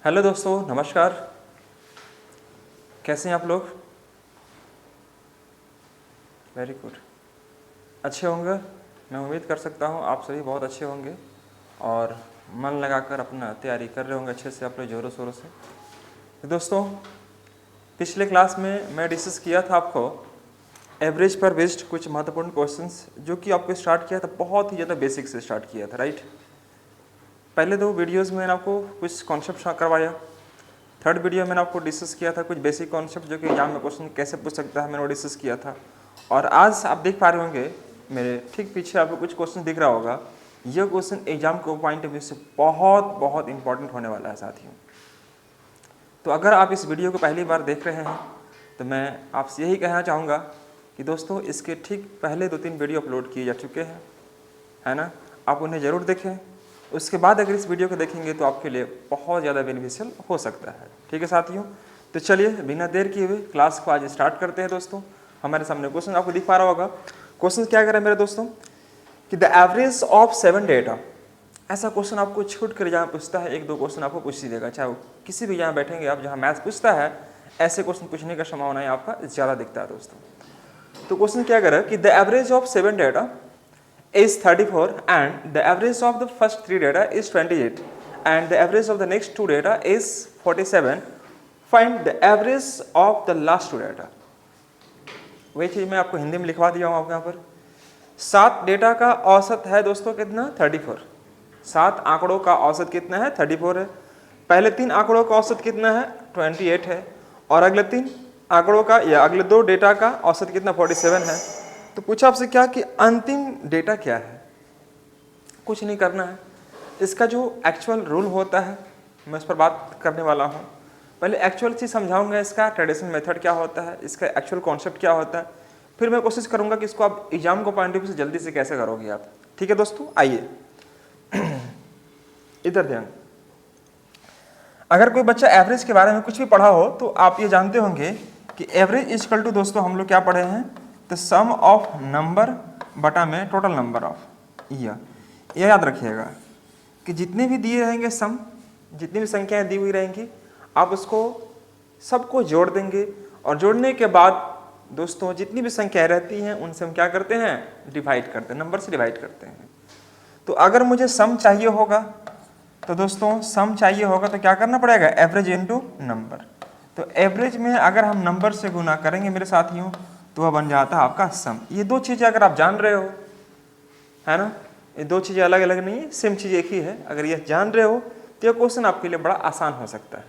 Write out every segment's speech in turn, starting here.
Hello दोस्तों, नमस्कार। कैसे हैं आप लोग? Very good. अच्छे होंगे, मैं उम्मीद कर सकता हूँ आप सभी बहुत अच्छे होंगे और मन लगाकर अपना तैयारी कर रहे होंगे अच्छे से, अपने ज़ोरों शोरों से। तो दोस्तों, पिछले क्लास में मैं डिस्कस किया था आपको एवरेज पर बेस्ड कुछ महत्वपूर्ण क्वेश्चंस, जो कि आपको स्टार्ट किया था बहुत ही ज़्यादा बेसिक से स्टार्ट किया था, राइट। पहले दो वीडियोज़ में मैंने आपको कुछ कॉन्सेप्ट करवाया। थर्ड वीडियो में मैंने आपको डिस्कस किया था कुछ बेसिक कॉन्सेप्ट जो कि एग्जाम में क्वेश्चन कैसे पूछ सकता है, मैंने वो डिस्कस किया था। और आज आप देख पा रहे होंगे मेरे ठीक पीछे आपको कुछ क्वेश्चन दिख रहा होगा। यह क्वेश्चन एग्जाम के पॉइंट ऑफ व्यू से बहुत बहुत इंपॉर्टेंट होने वाला है साथियों। तो अगर आप इस वीडियो को पहली बार देख रहे हैं तो मैं आपसे यही कहना चाहूँगा कि दोस्तों, इसके ठीक पहले 2-3 वीडियो अपलोड किए जा चुके हैं, है ना। आप उन्हें ज़रूर देखें। उसके बाद अगर इस वीडियो को देखेंगे तो आपके लिए बहुत ज़्यादा बेनिफिशियल हो सकता है। ठीक है साथियों, तो चलिए बिना देर किए हुए क्लास को आज स्टार्ट करते हैं। दोस्तों, हमारे सामने क्वेश्चन आपको दिख पा रहा होगा। क्वेश्चन क्या करें मेरे दोस्तों कि द एवरेज ऑफ 7 डेटा। ऐसा क्वेश्चन आपको छूट कर जहाँ पूछता है, 1-2 क्वेश्चन आपको पूछ ही देगा, चाहे वो किसी भी यहाँ बैठेंगे आप जहाँ मैथ्स पूछता है, ऐसे क्वेश्चन पूछने का संभावना है आपका ज़्यादा दिखता है दोस्तों। तो क्वेश्चन क्या करें कि the average of 7 data is 34 and the average of the first 3 data is 28 and the average of the next 2 data is 47. Find the average of the last 2 data. वही चीज़ मैं आपको हिंदी में लिखवा दिया हूँ आपके यहाँ पर। 7 डेटा का औसत है दोस्तों कितना? 34। 7 आंकड़ों का औसत कितना है? 34 है। पहले 3 आंकड़ों का औसत कितना है? 28 है। और अगले 3 आंकड़ों का या अगले 2 डेटा का औसत कितना? 47 है। तो पूछा आपसे क्या कि अंतिम डेटा क्या है? कुछ नहीं करना है। इसका जो एक्चुअल रूल होता है मैं उस पर बात करने वाला हूँ। पहले एक्चुअल चीज़ समझाऊंगा, इसका ट्रेडिशनल मेथड क्या होता है, इसका एक्चुअल कॉन्सेप्ट क्या होता है, फिर मैं कोशिश करूँगा कि इसको आप एग्जाम को पॉइंट ऑफ व्यू से जल्दी से कैसे करोगे आप। ठीक है दोस्तों, आइए इधर ध्यान। अगर कोई बच्चा एवरेज के बारे में कुछ भी पढ़ा हो तो आप ये जानते होंगे कि एवरेज इक्वल टू दोस्तों हम लोग क्या पढ़े हैं, तो सम ऑफ नंबर बटा में टोटल नंबर ऑफ ईयर। यह याद रखिएगा कि जितने भी दिए रहेंगे सम, जितनी भी संख्याएं दी हुई रहेंगी, आप उसको सबको जोड़ देंगे और जोड़ने के बाद दोस्तों जितनी भी संख्याएं रहती हैं उनसे हम क्या करते हैं? डिवाइड करते हैं, नंबर से डिवाइड करते हैं। तो अगर मुझे सम चाहिए होगा तो दोस्तों सम चाहिए होगा तो क्या करना पड़ेगा? Average into number. तो एवरेज में अगर हम नंबर से गुना करेंगे मेरे साथियों तो वह बन जाता है आपका सम। ये दो चीज़ें अगर आप जान रहे हो, है ना, ये दो चीज़ें अलग अलग नहीं है, सेम चीज़ एक ही है। अगर ये जान रहे हो तो ये क्वेश्चन आपके लिए बड़ा आसान हो सकता है।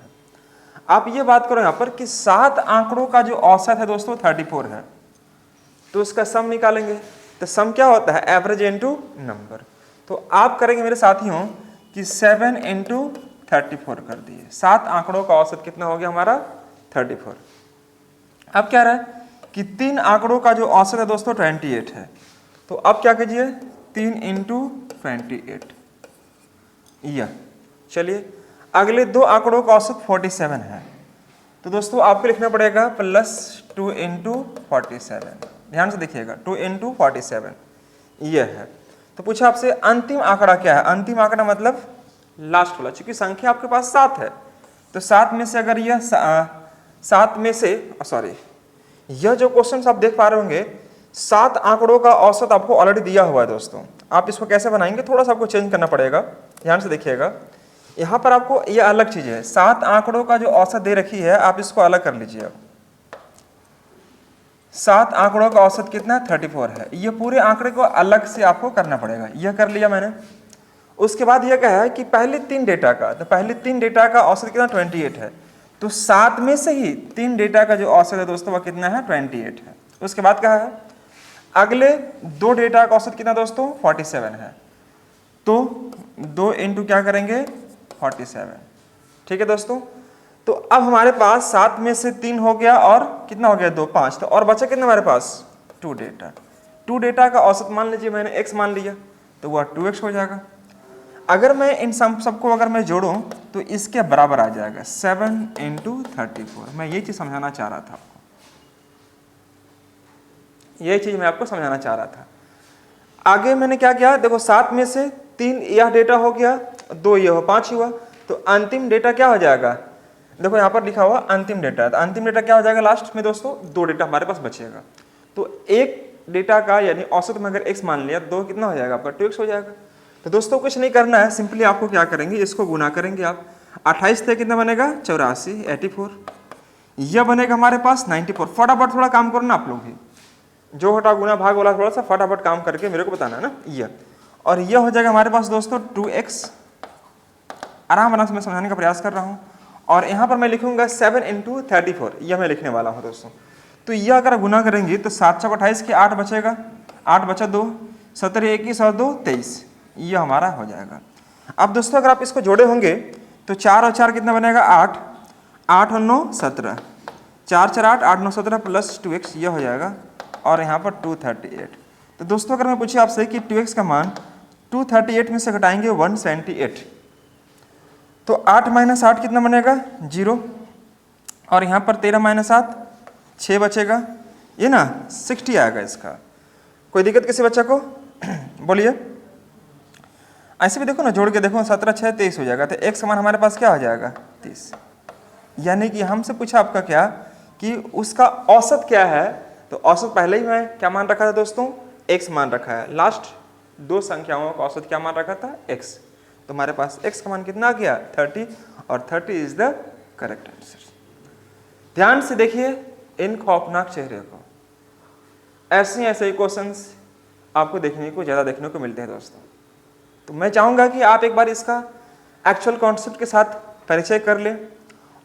आप ये बात करो यहाँ पर कि 7 आंकड़ों का जो औसत है दोस्तों 34 है, तो उसका सम निकालेंगे। तो सम क्या होता है? Average into number. तो आप करेंगे मेरे साथियों कि 7 इंटू 34 कर दिए। 7 आंकड़ों का औसत कितना हो गया हमारा? 34। अब क्या रहा है कि 3 आंकड़ों का जो औसत है दोस्तों 28 है। तो अब क्या कीजिए? 3 इंटू 28 यह। चलिए अगले 2 आंकड़ों का औसत 47 है। तो दोस्तों आपको लिखना पड़ेगा +2 इंटू 47। ध्यान से देखिएगा, 2 इंटू 47 यह है। तो पूछा आपसे अंतिम आंकड़ा क्या है? अंतिम आंकड़ा मतलब लास्ट वाला। चूंकि संख्या आपके पास 7 है तो 7 में से अगर यह 7 में से यह जो क्वेश्चन आप देख पा रहे होंगे 7 आंकड़ों का औसत आपको ऑलरेडी दिया हुआ है दोस्तों। आप इसको कैसे बनाएंगे? थोड़ा सा आपको चेंज करना पड़ेगा। ध्यान से देखिएगा, यहाँ पर आपको यह अलग चीज है। 7 आंकड़ों का जो औसत दे रखी है आप इसको अलग कर लीजिए। अब 7 आंकड़ों का औसत कितना? 34 है। ये पूरे आंकड़े को अलग से आपको करना पड़ेगा। यह कर लिया मैंने। उसके बाद यह कहा है कि पहले 3 डेटा का, तो पहले 3 डेटा का औसत कितना? 28 है। तो 7 में से ही 3 डेटा का जो औसत है दोस्तों वह कितना है? 28 है। उसके बाद कहा है अगले 2 डेटा का औसत कितना दोस्तों? 47 है। तो 2 इंटू क्या करेंगे? 47। ठीक है दोस्तों। तो अब हमारे पास 7 में से 3 हो गया और कितना हो गया? 2, 5। तो और बचा कितना हमारे पास? 2 डेटा। 2 डेटा का औसत मान लीजिए मैंने x मान लिया तो वह 2x हो जाएगा। अगर मैं इन सबको अगर मैं जोड़ूं तो इसके बराबर आ जाएगा 7 इंटू 34। मैं यही चीज समझाना चाह रहा था आपको, यही चीज मैं आपको समझाना चाह रहा था। आगे मैंने क्या किया? देखो 7 में से 3 यह डेटा हो गया, 2 ये हो, 5 हुआ। तो अंतिम डेटा क्या हो जाएगा, देखो यहाँ पर लिखा हुआ अंतिम डेटा, तो अंतिम डेटा क्या हो जाएगा लास्ट में दोस्तों, 2 डेटा हमारे पास बचेगा। तो एक डेटा का यानी औसत में अगर x मान लिया, 2 कितना हो जाएगा आपका 2x हो जाएगा। तो दोस्तों कुछ नहीं करना है, सिंपली आपको क्या करेंगे, इसको गुना करेंगे आप। 28 से कितना बनेगा 84, 84, यह बनेगा हमारे पास 94। फटाफट थोड़ा काम करो ना आप लोग भी, जो हटा गुना भाग वाला थोड़ा सा फटाफट काम करके मेरे को बताना है ना यह। और यह हो जाएगा हमारे पास दोस्तों 2x, आराम से मैं समझाने का प्रयास कर रहा हूँ। और यहाँ पर मैं लिखूंगा 7 × 34, यह मैं लिखने वाला हूँ दोस्तों। तो यह अगर गुना करेंगे तो 7 × 28 के 8 बचेगा, 8 बचा 2, 17 21 और 2 23, यह हमारा हो जाएगा। अब दोस्तों अगर आप इसको जोड़े होंगे तो 4 और 4 कितना बनेगा 8, 8 और 9 17, 4 4 8, 8 9 17 प्लस 2x, यह हो जाएगा। और यहाँ पर 238। तो दोस्तों अगर मैं पूछे आपसे कि 2x का मान 238 में से घटाएंगे 178, तो 8 - 8 कितना बनेगा 0, और यहाँ पर 13 - 7 6 बचेगा, ये ना 60 आएगा इसका। कोई दिक्कत किसी बच्चा को बोलिए। ऐसे भी देखो ना, जोड़ के देखो, 17 6 23 हो जाएगा। तो x का मान हमारे पास क्या हो जाएगा 30। यानी कि हमसे पूछा आपका क्या कि उसका औसत क्या है, तो औसत पहले ही मैं क्या मान रखा था दोस्तों, x मान रखा है। लास्ट 2 संख्याओं का औसत क्या मान रखा था x। तो हमारे पास x का मान कितना आ गया 30, और 30 इज द करेक्ट आंसर। ध्यान से देखिए इन खौफनाक चेहरे को, ऐसे ही क्वेश्चंस आपको देखने को ज़्यादा देखने को मिलते हैं दोस्तों। तो मैं चाहूँगा कि आप एक बार इसका एक्चुअल कॉन्सेप्ट के साथ परिचय कर लें,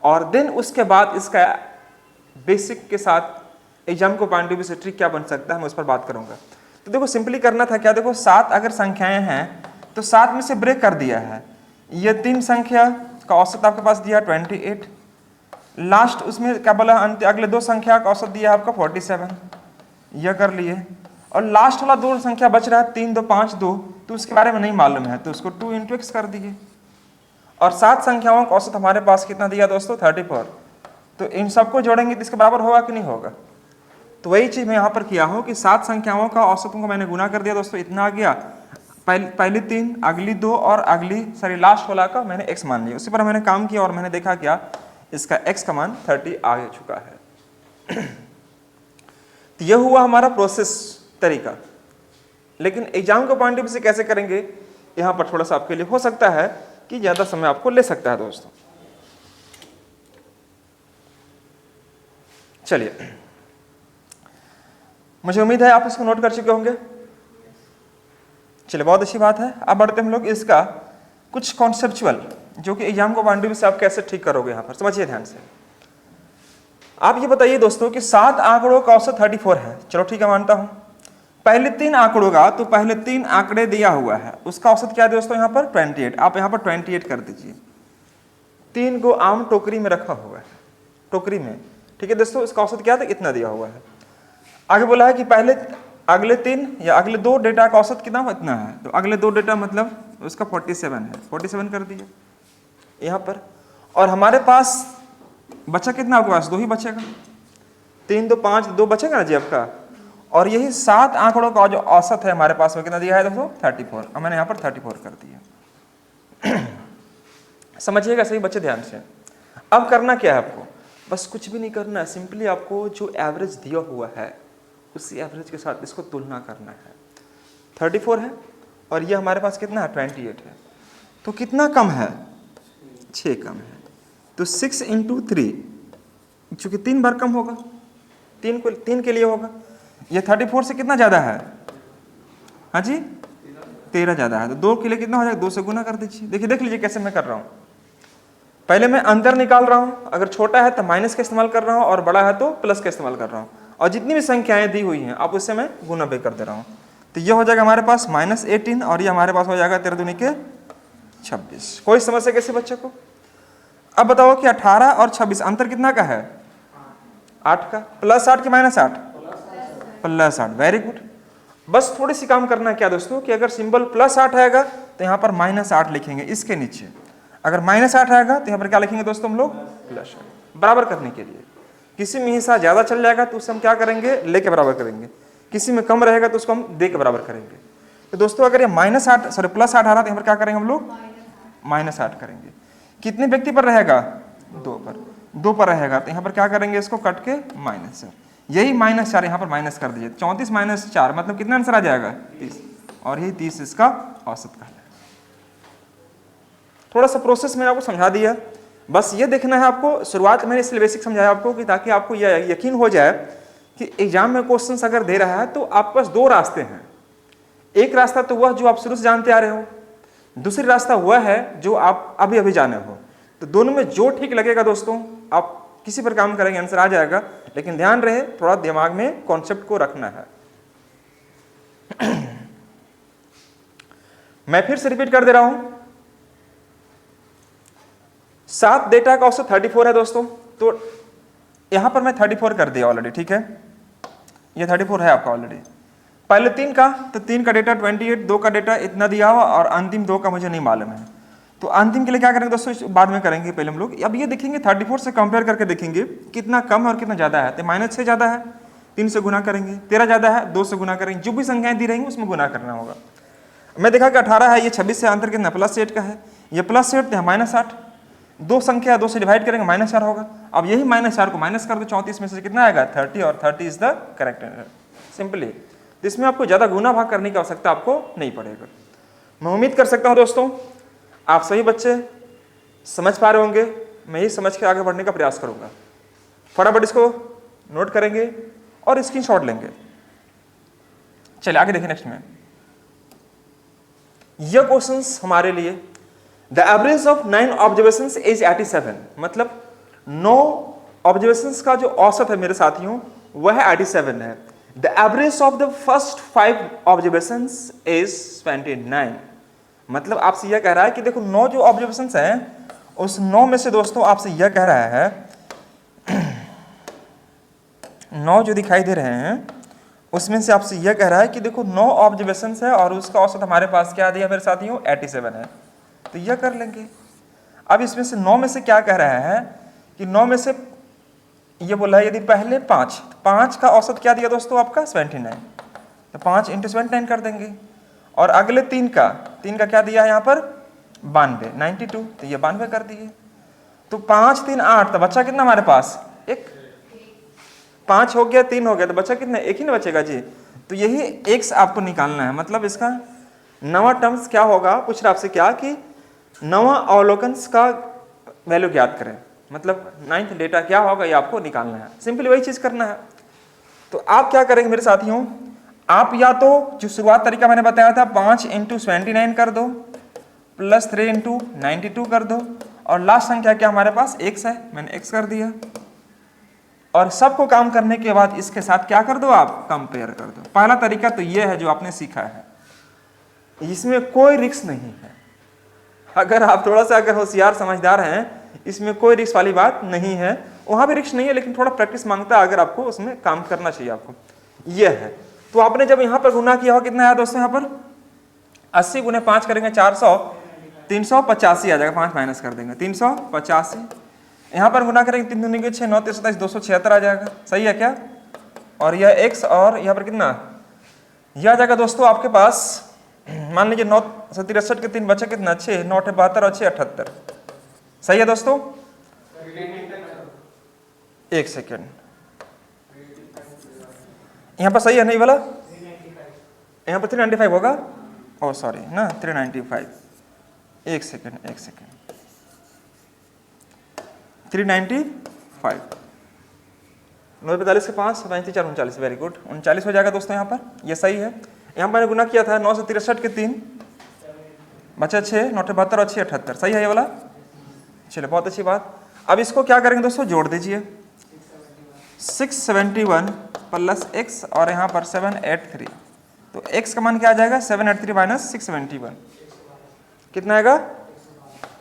और देन उसके बाद इसका बेसिक के साथ एग्जाम को पॉइंट ऑफ व्यू से ट्रिक क्या बन सकता है मैं उस पर बात करूँगा। तो देखो सिंपली करना था क्या, देखो 7 अगर संख्याएं हैं तो 7 में से ब्रेक कर दिया है। ये 3 संख्या का औसत आपके पास दिया 28, लास्ट उसमें क्या बोला अगले 2 संख्या का औसत दिया आपका 47, यह कर लिए। और लास्ट वाला 2 संख्या बच रहा है 3 2 5 2, तो उसके बारे में नहीं मालूम है, तो उसको 2 × x कर दिए। और 7 संख्याओं का औसत हमारे पास कितना दिया दोस्तों 34, तो इन सबको जोड़ेंगे तो इसके बराबर होगा कि नहीं होगा। तो वही चीज़ मैं यहाँ पर किया हूँ कि 7 संख्याओं का औसतों को मैंने गुना कर दिया दोस्तों, इतना आ गया। पहली 3, अगली 2 और अगली लास्ट वाला का मैंने x मान लिया, उसी पर मैंने काम किया और मैंने देखा क्या इसका x का मान 30 आ चुका है। तो यह हुआ हमारा प्रोसेस तरीका। लेकिन एग्जाम के पॉइंट ऑफ व्यू से कैसे करेंगे, यहाँ पर थोड़ा सा आपके लिए हो सकता है कि ज़्यादा समय आपको ले सकता है दोस्तों। चलिए, मुझे उम्मीद है आप इसको नोट कर चुके होंगे। चलिए, बहुत अच्छी बात है। अब बढ़ते हम लोग इसका कुछ कॉन्सेप्चुअल, जो कि एग्जाम को पॉइंट ऑफ व्यू से आप कैसे ठीक करोगे। यहाँ पर समझिए ध्यान से। आप ये बताइए दोस्तों कि 7 आंकड़ों का औसत 34 है, चलो ठीक है मानता हूँ। पहले 3 आंकड़ों का, तो पहले 3 आंकड़े दिया हुआ है, उसका औसत क्या है दोस्तों यहाँ पर 28। आप यहाँ पर 28 कर दीजिए। 3 को आम टोकरी में रखा हुआ है, टोकरी में, ठीक है दोस्तों। इसका औसत क्या था, इतना दिया हुआ है। आगे बोला है कि पहले अगले 3 या अगले 2 डेटा का औसत कितना इतना है, तो अगले 2 डेटा मतलब उसका 47 है, 47 कर दिया यहाँ पर। और हमारे पास बचा कितना, आपके पास 2 ही बचेगा, 3 2 5 2 बचेगा ना जी आपका। और यही 7 आंकड़ों का जो औसत है हमारे पास में कितना दिया है दोस्तों 34, और मैंने यहाँ पर 34 कर दिया। समझिएगा सही बच्चे ध्यान से। अब करना क्या है आपको, बस कुछ भी नहीं करना है, सिंपली आपको जो एवरेज दिया हुआ है उसी एवरेज के साथ इसको तुलना करना है। 34 है और ये हमारे पास कितना है 28 है, तो कितना कम है 6 कम है। तो 6 × 3, चूंकि 3 बार कम होगा, 3 के लिए होगा। ये 34 से कितना ज़्यादा है, हाँ जी 13 ज़्यादा है, तो 2 के लिए कितना हो जाएगा 2 से गुना कर दीजिए। देखिए देख लीजिए कैसे मैं कर रहा हूँ। पहले मैं अंतर निकाल रहा हूँ, अगर छोटा है तो माइनस का इस्तेमाल कर रहा हूँ और बड़ा है तो प्लस का इस्तेमाल कर रहा हूँ। और जितनी भी संख्याएं दी हुई हैं आप उससे मैं गुना भी कर दे रहा हूँ। तो ये हो जाएगा हमारे पास -18 और ये हमारे पास हो जाएगा 13 दूनी के 26। कोई समस्या कैसे बच्चे को। अब बताओ कि 18 और 26 अंतर कितना का है 8 का, +8 कि -8, +8। Very good. बस थोड़ी सी काम करना है क्या दोस्तों कि अगर सिंबल +8 आएगा तो यहाँ पर -8 लिखेंगे इसके नीचे। अगर -8 आएगा तो यहाँ पर क्या लिखेंगे दोस्तों हम लोग +8, बराबर करने के लिए। किसी में हिस्सा ज़्यादा चल जाएगा तो उससे हम क्या करेंगे लेके बराबर करेंगे, किसी में कम रहेगा तो उसको हम दे के बराबर करेंगे। तो दोस्तों अगर ये +8 आ रहा है तो यहाँ पर क्या करेंगे हम लोग -8 करेंगे। कितने व्यक्ति पर रहेगा, 2 पर, 2 पर रहेगा। तो यहाँ पर क्या करेंगे, इसको कट के -4, यही -4 यहाँ पर माइनस कर दीजिए। 34 - 4 मतलब कितना आंसर आ जाएगा, 30, और यही 30 इसका औसत कहलाएगा। थोड़ा सा प्रोसेस मैंने आपको समझा दिया, बस ये देखना है आपको, शुरुआत मैंने इसलिए बेसिक समझाया आपको कि ताकि आपको यह यकीन हो जाए कि एग्जाम में क्वेश्चंस अगर दे रहा है तो आपके पास 2 रास्ते हैं। एक रास्ता तो वह जो आप शुरू से जानते आ रहे हो, दूसरी रास्ता वह है जो आप अभी अभी जाने हो। तो दोनों में जो ठीक लगेगा दोस्तों, आप किसी पर काम करेंगे आंसर आ जाएगा, लेकिन ध्यान रहे थोड़ा दिमाग में कॉन्सेप्ट को रखना है। मैं फिर से रिपीट कर दे रहा हूं, 7 डेटा का औसत 34 है दोस्तों। तो यहां पर मैं 34 कर दिया ऑलरेडी, ठीक है, ये 34 है आपका ऑलरेडी। पहले 3 का, तो 3 का डेटा 28, 2 का डेटा इतना दिया हुआ, और अंतिम 2 का मुझे नहीं मालूम है। तो अंतिम के लिए क्या करेंगे दोस्तों, बाद में करेंगे, पहले हम लोग अब ये देखेंगे 34 से कंपेयर करके देखेंगे कितना कम है और कितना ज्यादा है। तो -6 ज्यादा है, 3 से गुना करेंगे, 13 ज्यादा है, 2 से गुना करेंगे, जो भी संख्याएं दी रहेंगी उसमें गुना करना होगा। मैं देखा कि 18 है, ये 26 से अंतर कितना +8 का है, ये +8 है -8, 2 संख्या 2 से डिवाइड करेंगे -4 होगा। अब यही -4 को माइनस कर दो, 34 में से कितना आएगा 30, और 30 is the correct answer, simply. इसमें आपको ज्यादा गुना भाग करने की आवश्यकता आपको नहीं पड़ेगा। मैं उम्मीद कर सकता हूं दोस्तों आप सभी बच्चे समझ पा रहे होंगे। मैं ये समझ के आगे बढ़ने का प्रयास करूंगा। फटाफट इसको नोट करेंगे और स्क्रीनशॉट लेंगे। चलिए आगे देखें नेक्स्ट में। यह क्वेश्चंस हमारे लिए, the average of 9 observations is 87, मतलब 9 ऑब्जर्वेशंस का जो औसत है मेरे साथियों वह 87 है। The average of the first 5 observations is 29, मतलब आपसे यह कह रहा है कि देखो 9 जो ऑब्जर्वेशंस हैं उस 9 में से दोस्तों आपसे यह कह रहा है 9 जो दिखाई दे रहे हैं उसमें से आपसे यह कह रहा है कि देखो 9 ऑब्जर्वेशंस है और उसका औसत हमारे पास क्या दिया मेरे साथियों 87 है। तो यह कर लेंगे। अब इसमें से 9 में से क्या कह रहा है कि 9 में से ये बोला है यदि पहले 5 का औसत क्या दिया दोस्तों आपका 79, तो 5 × 79 कर देंगे। और अगले 3 का क्या दिया है यहाँ पर 92, तो ये 92 कर दिए। तो 5 3 8, तो बच्चा कितना हमारे पास 1, 5 हो गया 3 हो गया, तो बच्चा कितना 1 ही ना बचेगा जी। तो यही x आपको निकालना है। मतलब इसका नवा टर्म्स क्या होगा, पूछ रहा आपसे क्या कि नवा अवलोकन का वैल्यू ज्ञात करें, मतलब 9th डेटा क्या होगा ये आपको निकालना है। सिंपली वही चीज करना है। तो आप क्या करेंगे मेरे साथियों, आप या तो जो शुरुआत तरीका मैंने बताया था 5 × 29 कर दो, +3 × 92 कर दो, और लास्ट संख्या क्या हमारे पास x है, मैंने x कर दिया। और सबको काम करने के बाद इसके साथ क्या कर दो, आप कंपेयर कर दो। पहला तरीका तो यह है जो आपने सीखा है, इसमें कोई रिस्क नहीं है। अगर आप थोड़ा सा अगर होशियार समझदार हैं, इसमें कोई रिस्क वाली बात नहीं है। वहां भी रिस्क नहीं है, लेकिन थोड़ा प्रैक्टिस मांगता है, अगर आपको उसमें काम करना चाहिए आपको। यह है। तो आपने जब यहाँ पर गुना किया हो कितना आया दोस्तों, यहाँ पर 80 × 5 करेंगे 400, 385 आ जाएगा, 5 माइनस कर देंगे 385। यहाँ पर गुना करेंगे 3 दूनी के 6, 9 3 27 276 आ जाएगा। सही है क्या। और यह x, और यहाँ पर कितना यह आ जाएगा दोस्तों आपके पास, मान लीजिए 9 से 63 के 3 बचे कितना 6, 9 8 72 और 6 78। सही है दोस्तों। 1 सेकेंड, यहाँ पर सही है नहीं वाला, यहाँ पर 395 होगा, ओ सॉरी ना 395। 1 सेकेंड 395, 945 के 5 35 4 39, वेरी गुड, 39 हो जाएगा दोस्तों। यहाँ पर यह सही है। यहाँ पर मैंने गुना किया था 9 से 63 के 3 बचा 6, 9 72 और 6 78। सही है ये वाला। चलिए बहुत अच्छी बात। अब इसको क्या करेंगे दोस्तों, जोड़ दीजिए 671 प्लस x और यहाँ पर 783। तो x का मान क्या आ जाएगा 783 माइनस 671 कितना आएगा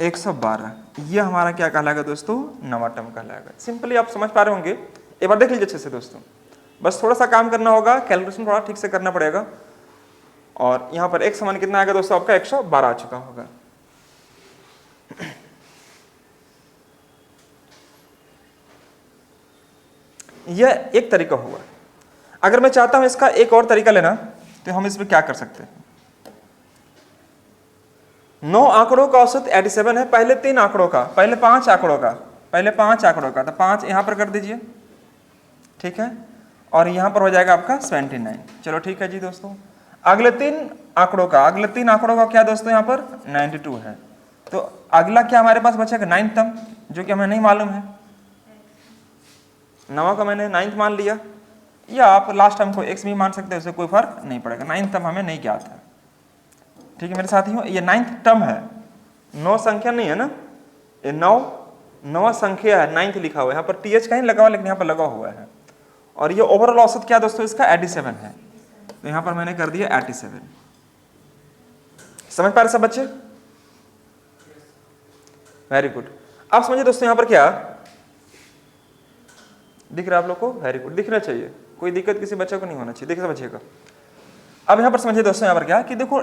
112। ये हमारा क्या कहलाएगा दोस्तों, नवा टर्म कहलाएगा। सिंपली आप समझ पा रहे होंगे। एक बार देख लीजिए अच्छे से दोस्तों, बस थोड़ा सा काम करना होगा, कैलकुलेशन थोड़ा ठीक से करना पड़ेगा। और यहाँ पर x मान कितना आएगा दोस्तों आपका 112 आ चुका होगा। यह एक तरीका हुआ। अगर मैं चाहता हूं इसका एक और तरीका लेना, तो हम इसमें क्या कर सकते हैं, 9 आंकड़ों का औसत 87 है, पहले 3 आंकड़ों का, पहले 5 आंकड़ों का, पहले 5 आंकड़ों का, तो 5 यहाँ पर कर दीजिए, ठीक है, और यहाँ पर हो जाएगा आपका 79। चलो ठीक है जी दोस्तों। अगले 3 आंकड़ों का, अगले 3 आंकड़ों का क्या दोस्तों यहाँ पर 92 है। तो अगला क्या हमारे पास बचेगा 9th टर्म, जो कि हमें नहीं मालूम है। 9 का मैंने 9th मान लिया, या आप लास्ट टर्म को x भी मान सकते हैं, उससे कोई फर्क नहीं पड़ेगा। 9th टर्म हमें नहीं ज्ञात है, ठीक है मेरे साथियों। ये 9th टर्म है, 9 संख्या नहीं है ना, ये 9 संख्या है, 9th लिखा हुआ है, यहाँ पर th कहीं लगा हुआ लेकिन यहाँ पर लगा हुआ है। और ये ओवरऑल औसत क्या दोस्तों इसका 87 है, तो यहाँ पर मैंने कर दिया 87। समझ पा रहे सब बच्चे? Very good. अब समझिए दोस्तों यहाँ पर क्या दिख रहा है आप लोग को? वेरी गुड, दिखना चाहिए, कोई दिक्कत किसी बच्चे को नहीं होना चाहिए, देखिए बच्चे का। अब यहाँ पर समझिए दोस्तों यहाँ पर क्या कि देखो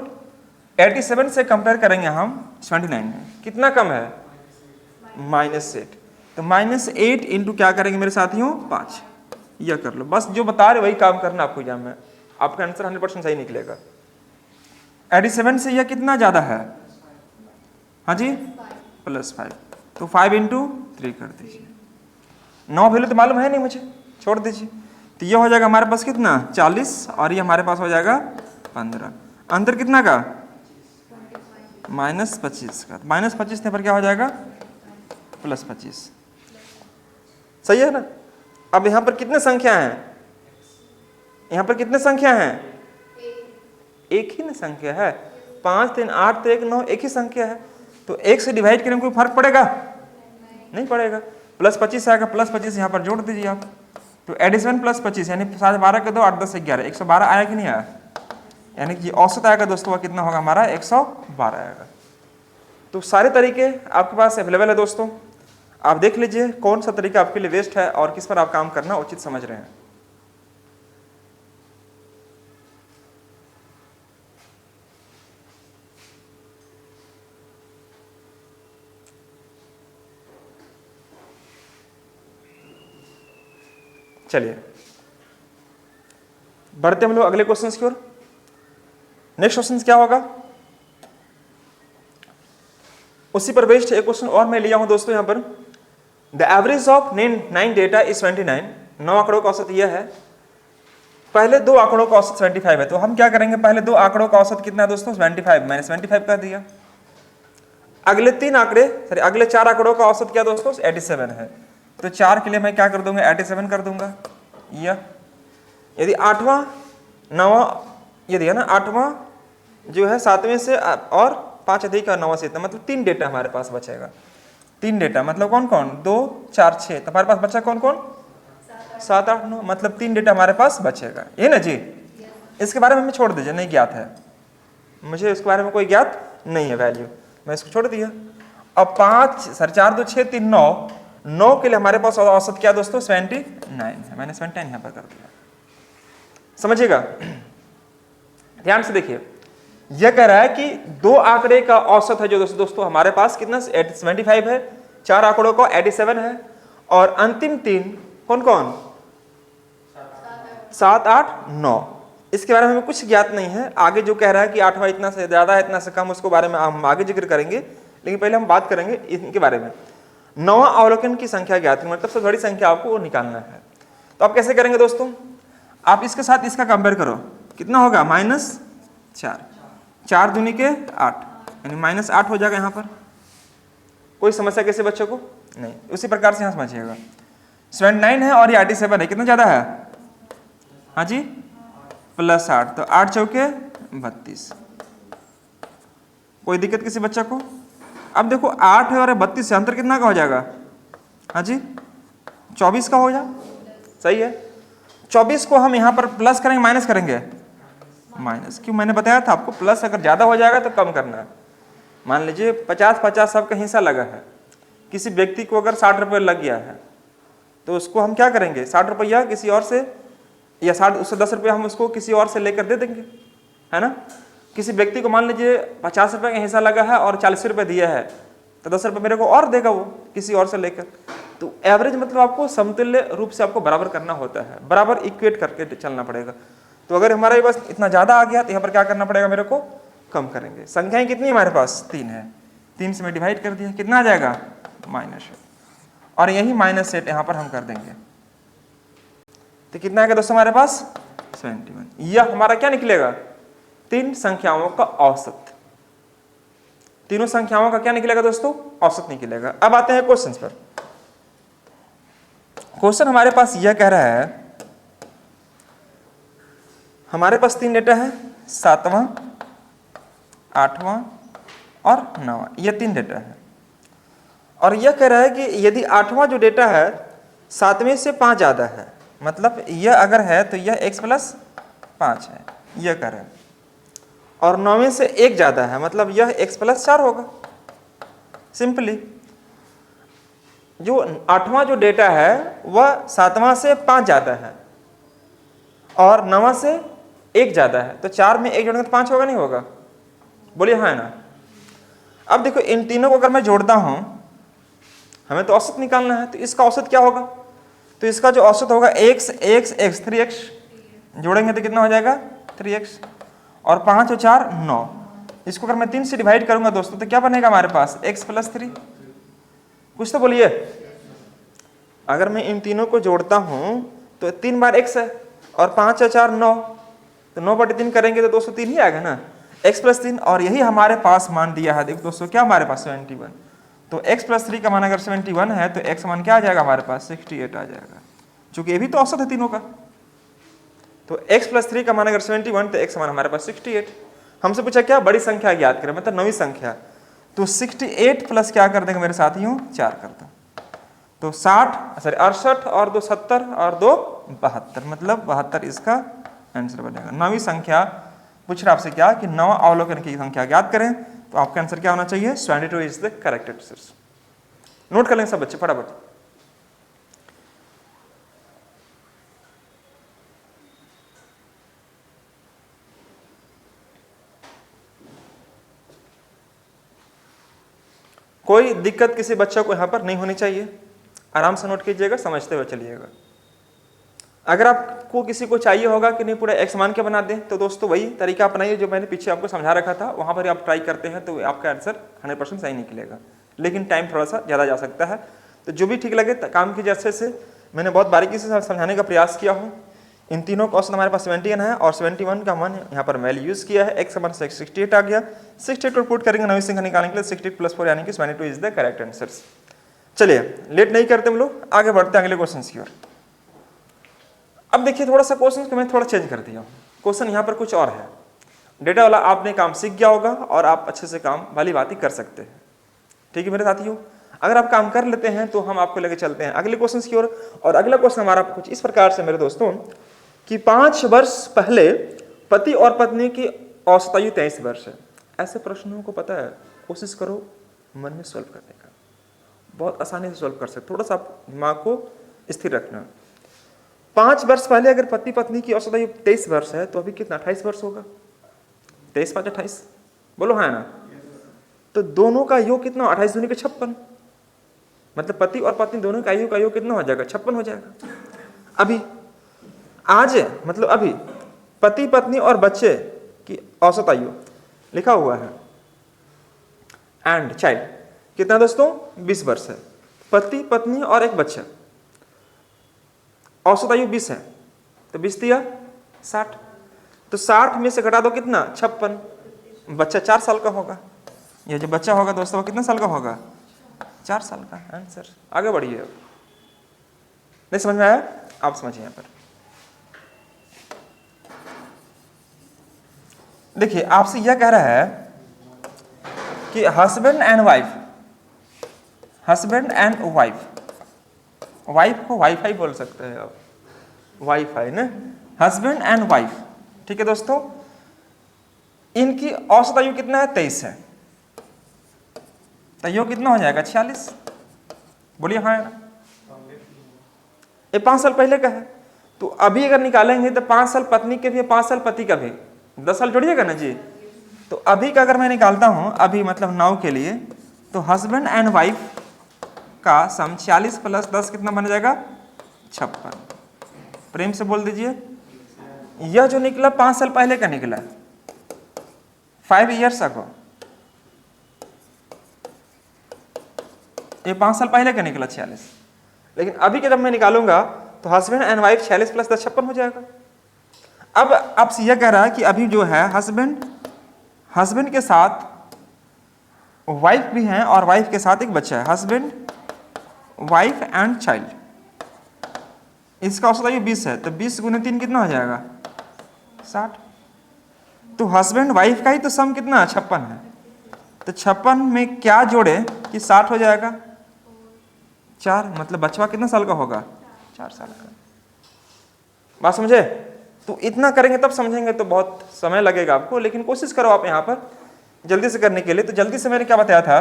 87 से कंपेयर करेंगे हम 79 में, कितना कम है -8, तो -8 इंटू क्या करेंगे मेरे साथियों 5, यह कर लो बस, जो बता रहे वही काम करना आपको एग्जाम में, आपका आंसर 100% सही निकलेगा। 87 से यह कितना ज्यादा है, हाँ जी +5, तो 5 इंटू 3 कर दीजिए। 9 वैल्यू तो मालूम है नहीं मुझे, छोड़ दीजिए, तो ये हो जाएगा हमारे पास कितना 40, और ये हमारे पास हो जाएगा 15। अंतर कितना का -25 का, -25 पर क्या हो जाएगा +25, सही है ना। अब यहाँ पर कितने संख्या हैं, यहाँ पर कितने संख्या हैं, एक ही ना संख्या है, 5 3 8 तो 1 9, एक ही संख्या है, तो 1 से डिवाइड करने में कोई फर्क पड़ेगा नहीं पड़ेगा। +25 आएगा, +25 यहाँ पर जोड़ दीजिए आप, तो 87 + 25 यानी 7 12 के 2 8 10 11, 112 आया कि नहीं आया, यानी कि औसत आएगा दोस्तों वह कितना होगा हमारा 112 आएगा। तो सारे तरीके आपके पास अवेलेबल है दोस्तों, आप देख लीजिए कौन सा तरीका आपके लिए बेस्ट है और किस पर आप काम करना उचित समझ रहे हैं। चलिए बढ़ते हम लोग अगले क्वेश्चन की ओर। नेक्स्ट क्वेश्चन क्या होगा, उसी पर बेस्ड एक क्वेश्चन और मैं लिया हूं दोस्तों यहाँ पर। The average of 9 data is 29, 9 आंकड़ों का औसत यह है, पहले 2 आंकड़ों का औसत 75 है, तो हम क्या करेंगे पहले 2 आंकड़ों का औसत कितना है दोस्तों 75, मैंने 75 कर दिया। अगले 3 आंकड़े सॉरी अगले 4 आंकड़ों का औसत क्या दोस्तों 87 है, तो 4 के लिए मैं क्या कर दूंगा 87 कर दूंगा। यदि 8वां 9वां यदि है ना 8वां जो है 7वें से और 5 अधिक और 9वां से इतना, मतलब 3 डेटा हमारे पास बचेगा। 3 डेटा मतलब कौन कौन 2 4 6, तो हमारे पास बचा कौन कौन 7 8 9, मतलब 3 डेटा हमारे पास बचेगा, ये ना जी। इसके बारे में हमें छोड़ दीजिए, नहीं ज्ञात है मुझे, इसके बारे में कोई ज्ञात नहीं है वैल्यू, मैं इसको छोड़ दिया। अब 4 2 6 3 9 के लिए हमारे पास औसत क्या दोस्तों 79 है, मैंने 79 यहाँ पर कर दिया, समझिएगा। ध्यान से देखिए, यह कह रहा है कि 2 आंकड़े का औसत है जो दोस्तों हमारे पास कितना 75 है, 4 आंकड़ों का 87 है, और अंतिम 3 कौन कौन 7 8 9, इसके बारे में हमें कुछ ज्ञात नहीं है। आगे जो कह रहा है कि 8वां इतना से ज्यादा है इतना से कम, उसके बारे में हम आगे जिक्र करेंगे, लेकिन पहले हम बात करेंगे इनके बारे में। 9वां अवलोकन की संख्या ज्ञात है, मतलब सबसे बड़ी संख्या आपको वो निकालना है। तो आप कैसे करेंगे दोस्तों, आप इसके साथ इसका कंपेयर करो, कितना होगा -4, 4 दूनी के 8 यानी -8 हो जाएगा यहाँ पर। कोई समस्या किसी बच्चे को नहीं, उसी प्रकार से यहाँ समझिएगा 79 है और ये 87 है, कितना ज्यादा है हाँ जी +8, तो 8 चौके 32, कोई दिक्कत किसी बच्चे को। अब देखो 8 है और 32 से अंतर कितना का हो जाएगा हाँ जी 24 का हो जाए, सही है। 24 को हम यहाँ पर प्लस करेंगे माइनस करेंगे, माइनस, क्यों मैंने बताया था आपको प्लस अगर ज्यादा हो जाएगा तो कम करना है। मान लीजिए 50-50 सबका हिस्सा लगा है, किसी व्यक्ति को अगर 60 रुपये लग गया है तो उसको हम क्या करेंगे 60 रुपया किसी और से, या 60 उससे 10 रुपया हम उसको किसी और से लेकर दे देंगे, है ना। किसी व्यक्ति को मान लीजिए 50 रुपये का हिस्सा लगा है और 40 रुपये दिया है, तो 10 रुपये मेरे को और देगा वो किसी और से लेकर। तो एवरेज मतलब आपको समतुल्य रूप से आपको बराबर करना होता है, बराबर इक्वेट करके चलना पड़ेगा। तो अगर हमारे पास इतना ज़्यादा आ गया तो यहाँ पर क्या करना पड़ेगा मेरे को कम करेंगे। संख्याएं कितनी हमारे पास 3 है, 3 से मैं डिवाइड कर दिया, कितना आ जाएगा -8, और यही -8 यहाँ पर हम कर देंगे तो कितना आएगा दोस्तों हमारे पास 71। यह हमारा क्या निकलेगा, 3 संख्याओं का औसत, तीनों संख्याओं का क्या निकलेगा दोस्तों, औसत निकलेगा। अब आते हैं क्वेश्चन पर। क्वेश्चन हमारे पास यह कह रहा है, हमारे पास 3 डेटा है, 7वां, 8वां और 9वां, ये 3 डेटा है। और यह कह रहा है कि यदि 8वां जो डेटा है 7वें से 5 ज़्यादा है, मतलब यह अगर है तो यह x + 5 है, यह कह रहा है, और 9वें से 1 ज़्यादा है, मतलब यह x + 4 होगा। सिंपली जो 8वां जो डेटा है वह 7वां से 5 ज़्यादा है और 9वां से 1 ज़्यादा है, तो 4 में 1 जोड़ेंगे तो 5 होगा नहीं होगा, बोलिए हाँ है ना। अब देखो इन तीनों को अगर मैं जोड़ता हूं, हमें तो औसत निकालना है, तो इसका औसत क्या होगा, तो इसका जो औसत होगा x 3x जोड़ेंगे तो कितना हो जाएगा 3x, और 5 और 4 9, इसको अगर मैं 3 से डिवाइड करूंगा दोस्तों तो क्या बनेगा हमारे पास x + 3, कुछ तो बोलिए। अगर मैं इन तीनों को जोड़ता हूं तो 3 बार x है और 5 और 4 9, तो 9/3 करेंगे तो दोस्तों 3 ही आएगा ना, x + 3, और यही हमारे पास मान दिया है। देखो दोस्तों क्या हमारे पास 71, तो x + 3 का मान अगर 71 है तो x मान क्या आ जाएगा हमारे पास 68 आ जाएगा, चूंकि ये भी तो औसत है तीनों का। तो x + 3 का मान अगर 71 तो x मान हमारे पास 68। हमसे पूछा क्या बड़ी संख्या ज्ञात करें, मतलब 9वीं संख्या, तो 68 प्लस क्या कर देंगे मेरे साथियों 4 कर दो, तो 68 और 2 70 और 2 72, मतलब 72 इसका आंसर बनेगा। 9वीं संख्या पूछ रहा आपसे क्या कि 9 अवलोकन की संख्या ज्ञात करें, तो आपका आंसर क्या होना चाहिए 72 is the correct answer. Note कर लेंगे सब बच्चे फटाफट। कोई दिक्कत किसी बच्चे को यहाँ पर नहीं होनी चाहिए, आराम से नोट कीजिएगा, समझते हुए चलिएगा। अगर आपको किसी को चाहिए होगा कि नहीं पूरा x मान के बना दें, तो दोस्तों वही तरीका अपनाइए जो मैंने पीछे आपको समझा रखा था, वहाँ पर आप ट्राई करते हैं तो आपका आंसर 100% सही निकलेगा, लेकिन टाइम थोड़ा सा ज़्यादा जा सकता है। तो जो भी ठीक लगे काम कीजिए अच्छे से, मैंने बहुत बारीकी से समझाने का प्रयास किया हूँ। इन तीनों का औसत हमारे पास 71 है और 71 का मान यहाँ पर वैल्यू यूज़ किया है, x का मान 68 आ गया। 68 को पुट करेंगे 9वीं संख्या निकालने के लिए, 68 + 4 यानी कि 72 इज द करेक्ट आंसर। चलिए लेट नहीं करते हम लोग, आगे बढ़ते हैं अगले क्वेश्चन की ओर। अब देखिए थोड़ा सा क्वेश्चन को मैं थोड़ा चेंज कर दिया हूँ, क्वेश्चन यहाँ पर कुछ और है। डेटा वाला आपने काम सीख गया होगा और आप अच्छे से काम वाली बात ही कर सकते हैं, ठीक है मेरे साथियों। अगर आप काम कर लेते हैं तो हम आपको लेके चलते हैं अगले क्वेश्चन की ओर। और अगला क्वेश्चन हमारा कुछ इस प्रकार से मेरे दोस्तों कि 5 वर्ष पहले पति और पत्नी की औसत आयु 23 वर्ष है। ऐसे प्रश्नों को पता है कोशिश करो मन में सॉल्व करने का, बहुत आसानी से सॉल्व कर सकते, थोड़ा सा दिमाग को स्थिर रखना। 5 वर्ष पहले अगर पति पत्नी की औसत आयु 23 वर्ष है तो अभी कितना 28 वर्ष होगा, 23 × 5 = 28, बोलो हाँ ना। तो दोनों का योग कितना 28 दूनी के 56, मतलब पति और पत्नी दोनों का योग कितना हो जाएगा 56 हो जाएगा। अभी आज मतलब अभी पति पत्नी और बच्चे की औसत आयु लिखा हुआ है एंड चाइल्ड कितना दोस्तों 20 वर्ष है। पति पत्नी और एक बच्चा, औसत आयु 20 है, तो 20 दिया 60, तो 60 में से घटा दो कितना 56, बच्चा 4 साल का होगा। ये जो बच्चा होगा दोस्तों वो कितना साल का होगा 4 साल का। आंसर आगे बढ़िए, नहीं समझ में आया, आप समझिए यहाँ पर। देखिए आपसे यह कह रहा है कि हस्बैंड एंड वाइफ, वाइफ को वाईफाई बोल सकते हैं आप, वाईफाई ना, हस्बैंड एंड वाइफ, ठीक है दोस्तों। इनकी औसत आयु कितना है 23 है, तो योग कितना हो जाएगा 46, बोलिए हाँ। ये 5 साल पहले का है, तो अभी अगर निकालेंगे तो 5 साल पत्नी के भी 5 साल पति का भी, 10 साल जोड़िएगा ना जी। तो अभी का अगर मैं निकालता हूं अभी मतलब 9 के लिए, तो हस्बैंड एंड वाइफ का सम 40 + 10 कितना बन जाएगा 56। प्रेम से बोल दीजिए, यह जो निकला 5 साल पहले का निकला, 5 years ago, ये 5 साल पहले का निकला 46, लेकिन अभी के जब मैं निकालूंगा तो हस्बैंड एंड वाइफ 46 + 10 56 हो जाएगा। अब आपसे यह कह रहा है कि अभी जो है हस्बैंड के साथ वाइफ भी है और वाइफ के साथ एक बच्चा है, हस्बैंड वाइफ एंड चाइल्ड। इसका औसत आयु 20 है, तो 20 × 3 कितना हो जाएगा 60। तो हस्बैंड वाइफ का ही तो सम कितना है 56 है, तो 56 में क्या जोड़े कि 60 हो जाएगा 4, मतलब बचवा कितना साल का होगा 4 साल का। बात समझे? तो इतना करेंगे तब समझेंगे, तो बहुत समय लगेगा आपको, लेकिन कोशिश करो आप यहाँ पर जल्दी से करने के लिए। तो जल्दी से मैंने क्या बताया था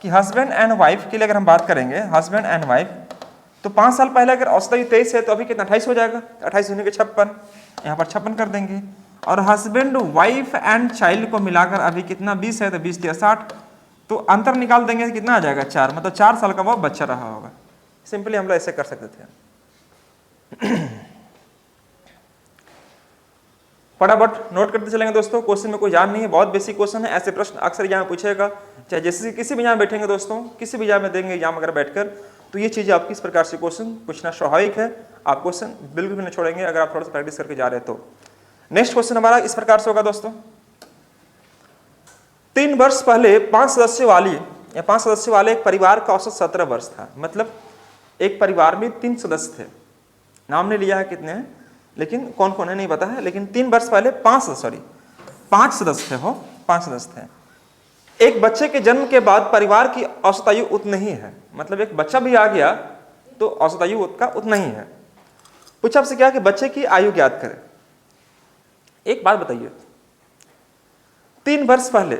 कि हस्बैंड एंड वाइफ के लिए अगर हम बात करेंगे, हस्बैंड एंड वाइफ, तो 5 साल पहले अगर औसत आयु 23 है तो अभी कितना 28 हो जाएगा, 28 होने के 56, यहाँ पर 56 कर देंगे। और हस्बैंड वाइफ एंड चाइल्ड को मिलाकर अभी कितना 20 है, तो 20 × 60, तो अंतर निकाल देंगे कितना आ जाएगा 4, मतलब 4 साल का वो बच्चा रहा होगा। सिंपली हम लोग ऐसे कर सकते थे। फटाफट नोट करते चलेंगे दोस्तों, क्वेश्चन में कोई जान नहीं है, बहुत बेसिक क्वेश्चन है। ऐसे प्रश्न अक्सर यहाँ पूछेगा, चाहे जैसे किसी भी यहाँ बैठेंगे दोस्तों, किसी भी यहाँ में देंगे एग्जाम अगर बैठकर, तो ये चीज़ें आपकी इस प्रकार से क्वेश्चन पूछना स्वाभाविक है। आप क्वेश्चन बिल्कुल भी नहीं छोड़ेंगे अगर आप थोड़ा सा प्रैक्टिस करके जा रहे हैं तो। नेक्स्ट क्वेश्चन हमारा इस प्रकार से होगा दोस्तों, 3 वर्ष पहले 5 सदस्य वाले एक परिवार का औसत 17 वर्ष था। मतलब एक परिवार में 3 सदस्य थे, नाम ने लिया है कितने हैं, लेकिन कौन कौन है नहीं पता है, लेकिन 3 वर्ष पहले 5 सदस्य थे, 5 सदस्य थे। एक बच्चे के जन्म के बाद परिवार की औसत आयु उतना ही है, मतलब एक बच्चा भी आ गया तो औसत आयु उसका उतना ही है। पूछा आपसे क्या कि बच्चे की आयु ज्ञात करें। एक बात बताइए, 3 वर्ष पहले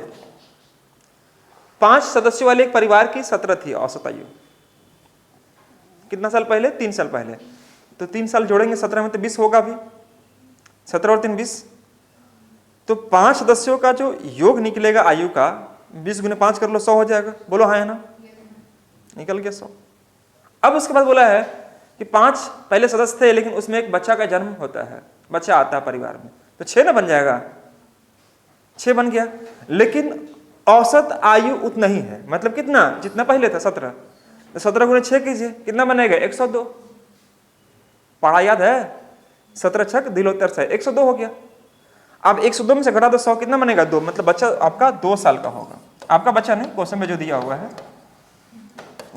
5 सदस्यों वाले एक परिवार की 17 थी औसत आयु। कितना साल पहले? 3 साल पहले। तो 3 साल जोड़ेंगे 17 में तो 20 होगा भी, 17 और 3 20, तो 5 सदस्यों का जो योग निकलेगा आयु का 20 × 5 कर लो, 100 हो जाएगा। बोलो हाँ है ना, निकल गया 100। अब उसके बाद बोला है कि 5 पहले सदस्य थे, लेकिन उसमें एक बच्चा का जन्म होता है, बच्चा आता है परिवार में, तो 6 ना बन जाएगा, 6 बन गया। लेकिन औसत आयु उतना ही है, मतलब कितना, जितना पहले था 17, तो 17 × 6 कीजिए, कितना बनेगा 102। पढ़ा याद है? 17 छक दिलोत्तर से 102 हो गया। अब 102 में से घटा दो 100, कितना बनेगा 2, मतलब बच्चा आपका 2 साल का होगा। आपका बच्चा नहीं, क्वेश्चन में जो दिया हुआ है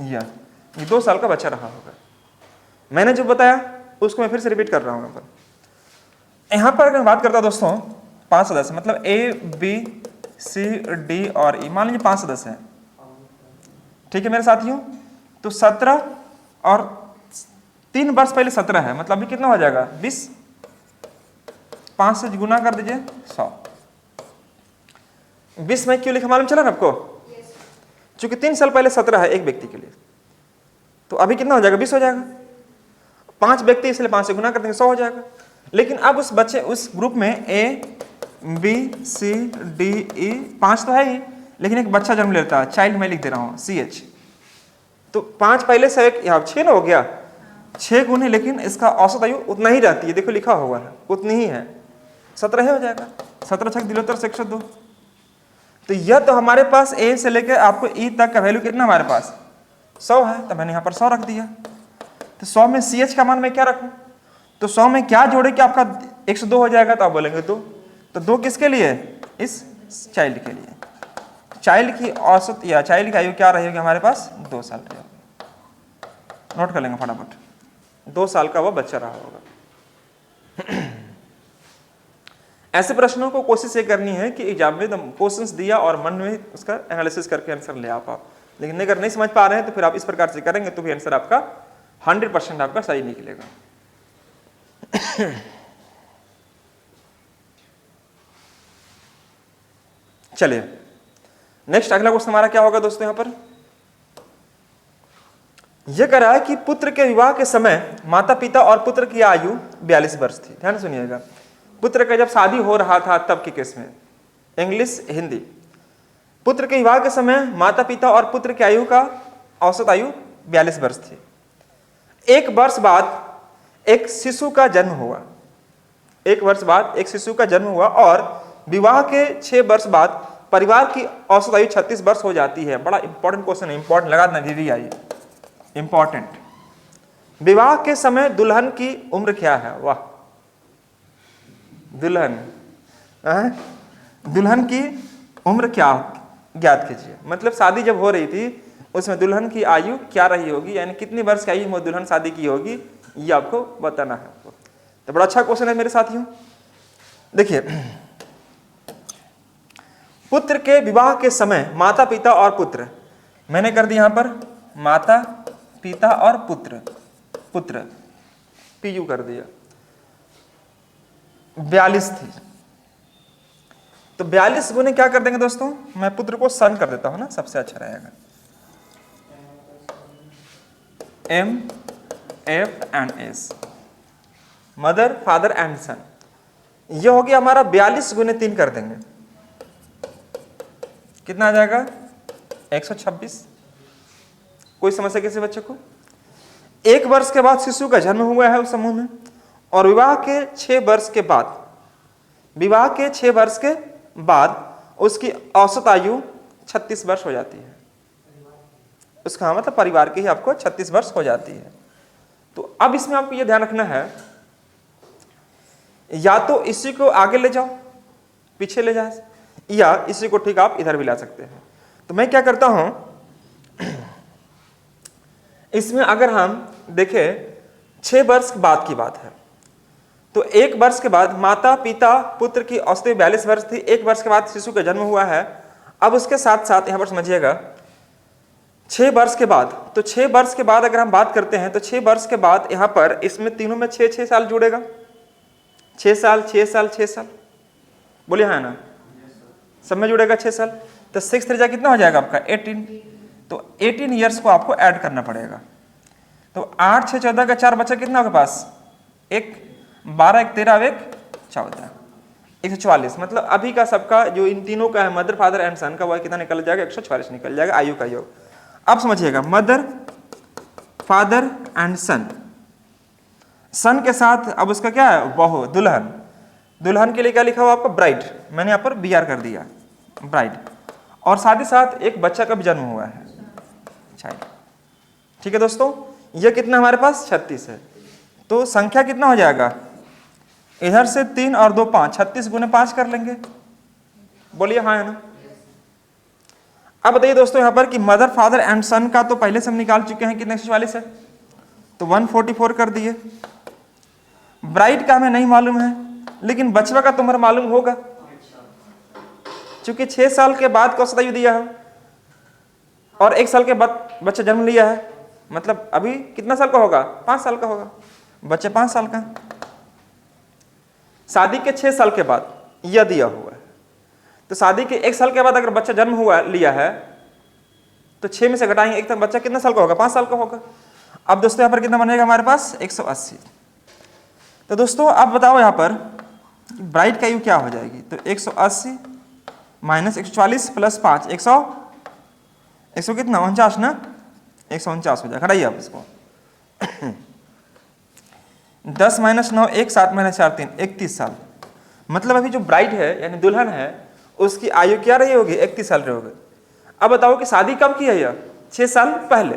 ये 2 साल का बच्चा रहा होगा। मैंने जो बताया उसको मैं फिर से रिपीट कर रहा हूँ। यहाँ पर अगर बात करता दोस्तों 5 सदस्य, मतलब A B C D और E, मान लीजिए 5 सदस्य हैं, ठीक है मेरे साथियों। तो 17 और 3 वर्ष पहले 17 है, मतलब अभी कितना हो जाएगा 20, 5 से गुना कर दीजिए 100। 20 में क्यों लिखा मालूम चला ना आपको? चूंकि 3 साल पहले 17 है एक व्यक्ति के लिए, तो अभी कितना हो जाएगा 20 हो जाएगा। 5 व्यक्ति इसलिए 5 से गुना कर देंगे 100 हो जाएगा। लेकिन अब उस ग्रुप में A B C D E 5 तो है ही, लेकिन एक बच्चा जन्म लेता है, चाइल्ड मैं लिख दे रहा हूँ CH, तो 5 पहले से एक यहाँ 6 ना हो गया, 6 गुने, लेकिन इसका औसत आयु उतना ही रहती है, देखो लिखा हुआ है उतनी ही है, 17 हो जाएगा। 17 छक दिलोत्तर से 102। तो यह तो हमारे पास A से लेकर आपको E तक का वैल्यू कितना हमारे पास 100 है, तो मैंने यहाँ पर 100 रख दिया। तो 100 में CH का मान मैं क्या रखूँ, तो 100 में क्या जोड़े कि आपका 102 हो जाएगा, तो आप बोलेंगे 2, तो 2 किसके लिए? इस चाइल्ड के लिए। चाइल्ड की औसत या चाइल्ड की आयु क्या रहेगी हमारे पास 2 साल रहेगी। नोट कर लेंगे फटाफट, 2 साल का वो बच्चा रहा होगा। ऐसे प्रश्नों को कोशिश ये करनी है कि एग्जाम में क्वेश्चंस दिया और मन में उसका एनालिसिस करके आंसर ले आप। लेकिन अगर नहीं समझ पा रहे हैं तो फिर आप इस प्रकार से करेंगे तो भी आंसर आपका 100% आपका सही निकलेगा। चलिए नेक्स्ट अगला क्वेश्चन हमारा क्या होगा दोस्तों। यहां पर यह कह रहा है कि पुत्र के विवाह के समय माता पिता और पुत्र की आयु 42 वर्ष थी। ध्यान सुनिएगा, पुत्र का जब शादी हो रहा था तब के केस में, इंग्लिश हिंदी। पुत्र के विवाह के समय माता पिता और पुत्र की आयु का औसत आयु 42 वर्ष थी। 1 वर्ष बाद एक शिशु का जन्म हुआ, 1 वर्ष बाद एक शिशु का जन्म हुआ और विवाह के 6 वर्ष बाद परिवार की औसत आयु 36 वर्ष हो जाती है। बड़ा इंपॉर्टेंट क्वेश्चन है, इंपॉर्टेंट लगा देना दीदी, आइए इंपॉर्टेंट। विवाह के समय दुल्हन की उम्र क्या है? वाह, दुल्हन की उम्र क्या ज्ञात कीजिए। मतलब शादी जब हो रही थी उसमें दुल्हन की आयु क्या रही होगी, यानी कितनी वर्ष की आयु में दुल्हन शादी की होगी, ये आपको बताना है। तो बड़ा अच्छा क्वेश्चन है मेरे साथियों। देखिए, पुत्र के विवाह के समय माता पिता और पुत्र, मैंने कर दिया यहां पर माता पिता और पुत्र, पुत्र पीयू कर दिया, 42 थी। तो 42 गुने क्या कर देंगे दोस्तों, मैं पुत्र को सन कर देता हूं ना, सबसे अच्छा रहेगा। M F and S, mother father and son. ये हो गया हमारा 42 गुने 3 कर देंगे, कितना आ जाएगा 126। कोई समस्या किसी बच्चे को? 1 वर्ष के बाद शिशु का जन्म हुआ है उस समूह में, और विवाह के 6 वर्ष के बाद, विवाह के 6 वर्ष के बाद उसकी औसत आयु 36 वर्ष हो जाती है। उसका मतलब परिवार की ही आपको 36 वर्ष हो जाती है। तो अब इसमें आपको यह ध्यान रखना है, या तो इसी को आगे ले जाओ, पीछे ले जाए, या इसी को ठीक आप इधर भी ला सकते हैं। तो मैं क्या करता हूं, इसमें अगर हम देखें 6 वर्ष बाद की बात है, तो 1 वर्ष के बाद माता पिता पुत्र की औसत 42 वर्ष थी, 1 वर्ष के बाद शिशु का जन्म हुआ है। अब उसके साथ साथ यहां पर समझिएगा 6 वर्ष के बाद, तो 6 वर्ष के बाद अगर हम बात करते हैं तो 6 वर्ष के बाद यहां पर इसमें तीनों में 6 साल जुड़ेगा, 6 साल 6 साल 6 साल, बोलिए हाँ ना, सब में जुड़ेगा 6 साल। तो 6 त्रिज्या कितना हो जाएगा आपका 18, तो 18 ईयर्स को आपको ऐड करना पड़ेगा। तो 8 6 14 का 4 बचा, कितना आपके पास 1 12 1 13 1 14 144। मतलब अभी का सबका जो इन तीनों का है मदर फादर एंड सन का, वह कितना निकल जाएगा 144 निकल जाएगा आयु का योग। अब समझिएगा मदर फादर एंड सन, सन के साथ अब उसका क्या है बहू, दुल्हन, दुल्हन के लिए क्या लिखा हुआ आपको ब्राइड, मैंने यहाँ पर BR कर दिया ब्राइड, और साथ ही साथ एक बच्चा का भी जन्म हुआ है चाइल्ड। ठीक है दोस्तों, ये कितना हमारे पास 36 है। तो संख्या कितना हो जाएगा, इधर से 3 और 2 5, 36 गुने 5 कर लेंगे, बोलिए हाँ है ना। अब बताइए दोस्तों यहाँ पर कि मदर फादर एंड सन का तो पहले से हम निकाल चुके हैं, कितने 144 है, तो 144 कर दिए। ब्राइड का हमें नहीं मालूम है, लेकिन बचवा का तुम्हारा मालूम होगा, क्योंकि 6 साल के बाद औसत आयु दिया है और 1 साल के बाद बच्चा जन्म लिया है, मतलब अभी कितना साल का होगा, 5 साल का होगा, बच्चे 5 साल का। शादी के 6 साल के बाद यह दिया हुआ है, तो शादी के 1 साल के बाद अगर बच्चा जन्म हुआ लिया है तो 6 में से घटाएंगे 1 तक, बच्चा कितना साल का होगा, 5 साल का होगा। अब दोस्तों यहाँ पर कितना बनेगा हमारे पास 180। तो दोस्तों अब बताओ यहाँ पर ब्राइड का आयु क्या हो जाएगी, तो 180 माइनस 144 प्लस 5 100 कितना 49 ना, 149 हो जाएगा। घटाइए आप इसको 10 माइनस 9 1 7 माइनस 4 3 31 साल। मतलब अभी जो ब्राइड है यानी दुल्हन है उसकी आयु क्या रही होगी 31 साल रही होगी। अब बताओ कि शादी कब की है यह 6 साल पहले,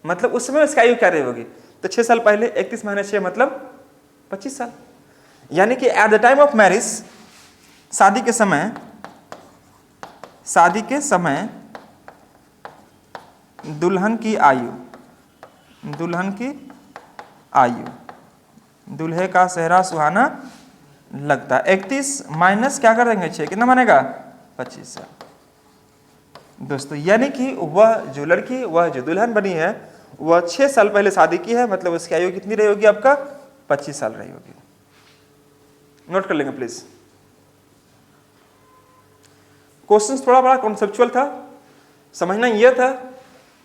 मतलब उस समय उसकी आयु क्या रही होगी, तो 6 साल पहले 31 माइनस 6 मतलब 25 साल। यानी कि at the time of marriage, शादी के समय दुल्हन की आयु दूल्हे का सेहरा सुहाना लगता है। 31 माइनस क्या कर देंगे 6, कितना बनेगा 25 साल दोस्तों। यानी कि वह जो लड़की, वह जो दुल्हन बनी है वह 6 साल पहले शादी की है, मतलब उसकी आयु कितनी रही होगी आपका 25 साल रही होगी। नोट कर लेंगे प्लीज। क्वेश्चन थोड़ा बड़ा कॉन्सेप्चुअल था, समझना यह था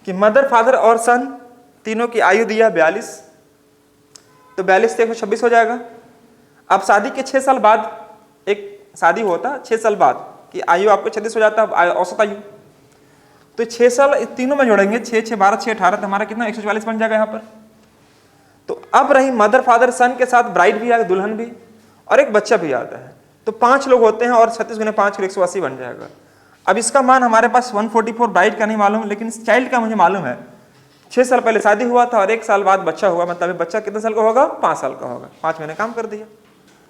कि मदर फादर और सन तीनों की आयु दिया 42, तो 42 से 126 हो जाएगा। अब शादी के 6 साल बाद एक शादी होता, 6 साल बाद की आयु आपको 36 हो जाता है औसत आयु। तो 6 साल तीनों में जोड़ेंगे, 6 6 12 6 18, तो हमारा कितना 144 बन जाएगा यहाँ पर। तो अब रही मदर फादर सन के साथ ब्राइड भी आ गई, दुल्हन भी, और एक बच्चा भी आता है। तो 5 लोग होते हैं और 36 गुने 5 करो 180 बन जाएगा। अब इसका मान हमारे पास 144 ब्राइट का नहीं मालूम, लेकिन इस चाइल्ड का मुझे मालूम है। 6 साल पहले शादी हुआ था और 1 साल बाद बच्चा हुआ, मतलब ये बच्चा कितने साल का होगा? 5 साल का होगा। 5 महीने काम कर दिया।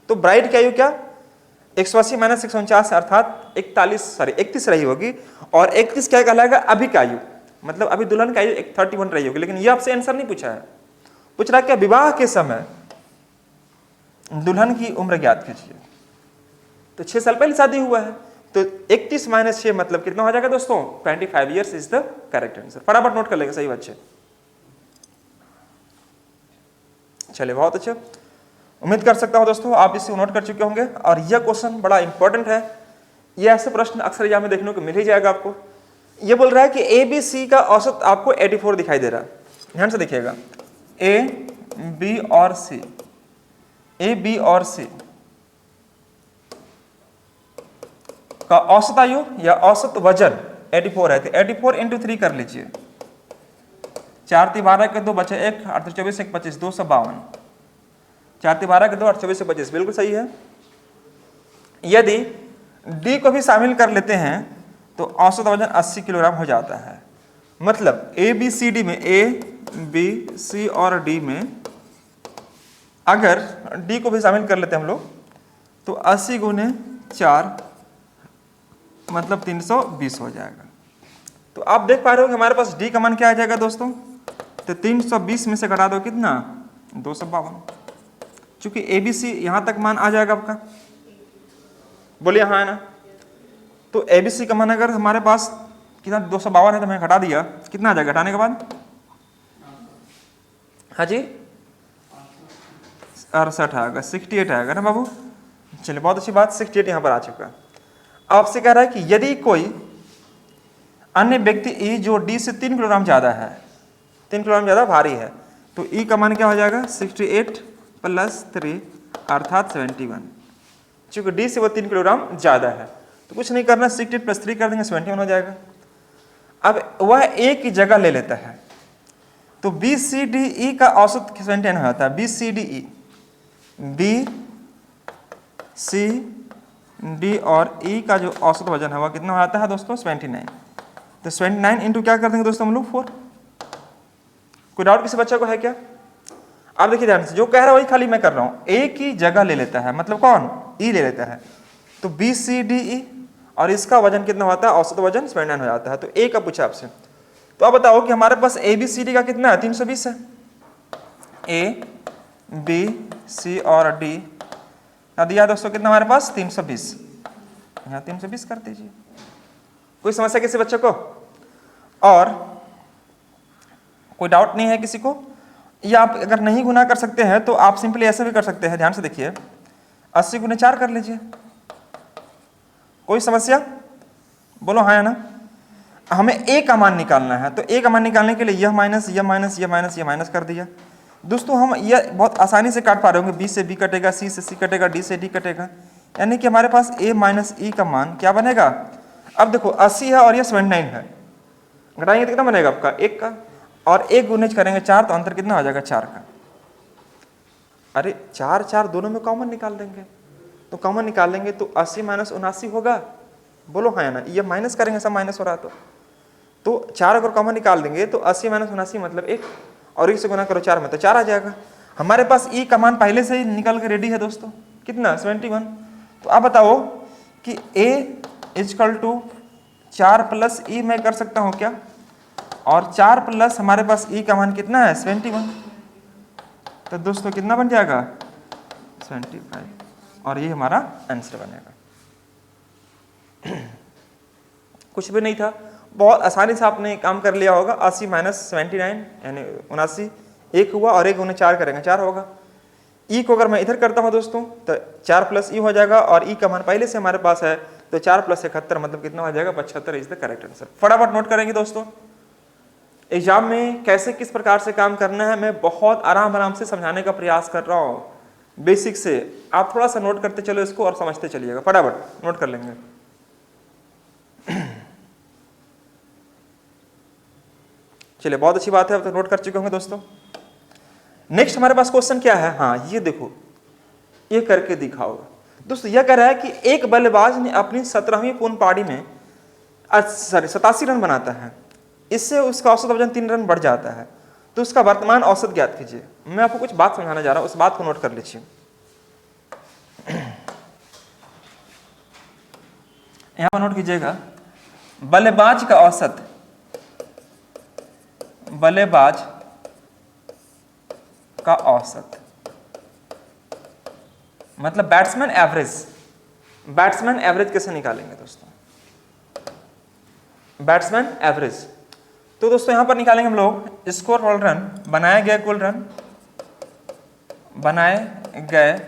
तो ब्राइड की आयु क्या? 180 माइनस 149 अर्थात 31 रही होगी। और 31 क्या कहलाएगा? अभी का आयु, मतलब अभी दुल्हन की आयु 31 रही होगी। लेकिन ये आपसे आंसर नहीं पूछा है, पूछ रहा है क्या विवाह के समय दुल्हन की उम्र ज्ञात कीजिए। तो 6 साल पहले शादी हुआ है, तो 31 माइनस 6 मतलब कितना हो जाएगा दोस्तों? 25 years is the correct answer. फटाफट नोट कर लेंगे सही बच्चे। चलिए बहुत अच्छे, उम्मीद कर सकता हूं दोस्तों आप इसे नोट कर चुके होंगे। और यह क्वेश्चन बड़ा इंपॉर्टेंट है, यह ऐसे प्रश्न अक्सर एग्जाम में देखने को मिल ही जाएगा आपको। यह बोल रहा है कि ए बी सी का औसत आपको 84 दिखाई दे रहा है। ध्यान से देखिएगा, ए बी और सी, ए बी और सी का औसत आयु या औसत वजन 84 है। तो 84 इंटू 3 कर लीजिए, 4 × 12 के 2 बचे 1, 8 × 24 1 25 252, 4 × 12 के 2 8 24 1 25, बिल्कुल सही है। यदि डी को भी शामिल कर लेते हैं तो औसत वजन 80 किलोग्राम हो जाता है। मतलब ए बी सी डी में, ए बी सी और डी में अगर डी को भी शामिल कर लेते हैं हम लोग तो 80 गुने 4 मतलब 320 हो जाएगा। तो आप देख पा रहे हो कि हमारे पास डी का मान क्या आ जाएगा दोस्तों? तो 320 में से घटा दो कितना? 252। चूंकि ए बी सी यहां तक मान आ जाएगा आपका, बोलिए हाँ है ना। तो ए बी सी का मान अगर हमारे पास कितना 252 है तो मैंने घटा दिया, कितना आ जाएगा घटाने के बाद? हाँ जी 68 आएगा, 68 आएगा ना बाबू। चलिए बहुत अच्छी बात, 68 यहाँ पर आ चुका। आपसे कह रहा है कि यदि कोई अन्य व्यक्ति ई जो डी से 3 किलोग्राम ज्यादा है, 3 किलोग्राम ज्यादा भारी है, तो ई का मान क्या हो जाएगा? 68 + 3 अर्थात 71। चूंकि डी से वो 3 किलोग्राम ज्यादा है तो कुछ नहीं करना, 68 + 3 कर देंगे 71 हो जाएगा। अब वह ए की जगह ले लेता है तो बी सी डी ई का औसत 71 हो जाता है। B C D E, B C D और ई का जो औसत वजन है वह कितना हो जाता है दोस्तों? 79। तो 79 इंटू क्या कर देंगे दोस्तों हम लोग? 4। कोई डाउट किसी बच्चे को है क्या? आप देखिए ध्यान से, जो कह रहा है वही खाली मैं कर रहा हूं। ए की जगह ले लेता है, मतलब कौन? ई ले लेता है। तो बी सी डी ई और इसका वजन कितना होता है? औसत वजन 79 हो जाता है। तो ए का पूछा आपसे, तो आप बताओ कि हमारे पास ए बी सी डी का कितना है? 320 है। ए बी सी और डी का दिया दोस्तों कितना हमारे पास? 320। यहाँ 320 कर दीजिए। कोई समस्या किसी बच्चे को? और कोई डाउट नहीं है किसी को? या आप अगर नहीं गुना कर सकते हैं तो आप सिंपली ऐसे भी कर सकते हैं। ध्यान से देखिए, 80 गुने 4 कर लीजिए। कोई समस्या? बोलो हाँ या ना। हमें ए का मान निकालना है, तो ए का मान निकालने के लिए यह माइनस यह माइनस यह माइनस यह माइनस कर दिया। दोस्तों हम यह बहुत आसानी से काट पा रहे होंगे, बी से बी कटेगा, सी से सी कटेगा, डी से डी कटेगा, यानी कि हमारे पास ए माइनस ई का मान क्या बनेगा? अब देखो 80 है और यह 79 है, घटाएंगे तो कितना बनेगा आपका? 1 का, और 1 गुणज करेंगे 4 तो अंतर कितना हो जाएगा? 4 का। अरे 4 4 दोनों में कॉमन निकाल देंगे, तो कॉमन निकालेंगे तो 80 माइनस 79 होगा। बोलो हाँ या ना। ये माइनस करेंगे, सब माइनस हो रहा तो 4 अगर कॉमन निकाल देंगे तो 80 माइनस 79 मतलब 1, और 1 से गुना करो 4 में तो 4 आ जाएगा। हमारे पास ई का मान पहले से ही निकल के रेडी है दोस्तों, कितना? 71। तो आप बताओ कि ए इजकल टू 4 प्लस ई मैं कर सकता हूँ क्या? और 4 प्लस हमारे पास ई का मान कितना है? 71। तो दोस्तों कितना बन जाएगा? 75, और ये हमारा आंसर बनेगा। कुछ भी नहीं था, बहुत आसानी से आपने काम कर लिया होगा। 80 माइनस 79 यानी 79, 1 हुआ और 1 गुने 4 करेंगे 4 होगा। ई को अगर मैं इधर करता हूँ दोस्तों तो 4 प्लस ई हो जाएगा, और ई का मान पहले से हमारे पास है तो 4 प्लस 71 मतलब कितना हो जाएगा? 75 इज द करेक्ट आंसर। फटाफट नोट करेंगे दोस्तों। एग्जाम में कैसे किस प्रकार से काम करना है मैं बहुत आराम से समझाने का प्रयास कर रहा हूँ, बेसिक से। आप थोड़ा सा नोट करते चलो इसको और समझते चलिएगा। फटाफट नोट कर लेंगे। चलिए बहुत अच्छी बात है, अब तो नोट कर चुके होंगे दोस्तों। नेक्स्ट हमारे पास क्वेश्चन क्या है? हाँ ये देखो, ये करके दिखाओ। दोस्तों यह कह रहा है कि एक बल्लेबाज ने अपनी 17वीं पूर्ण पारी में 87 रन बनाता है, इससे उसका औसत वजन 3 रन बढ़ जाता है, तो उसका वर्तमान औसत ज्ञात कीजिए। मैं आपको कुछ बात समझाने जा रहा हूं, उस बात को नोट कर लीजिए। यहां पर नोट कीजिएगा, बल्लेबाज का औसत, बल्लेबाज का औसत मतलब बैट्समैन एवरेज। बैट्समैन एवरेज कैसे निकालेंगे दोस्तों? बैट्समैन एवरेज, तो दोस्तों यहां पर निकालेंगे हम लोग स्कोर टोटल रन, बनाए गए कुल रन, बनाए गए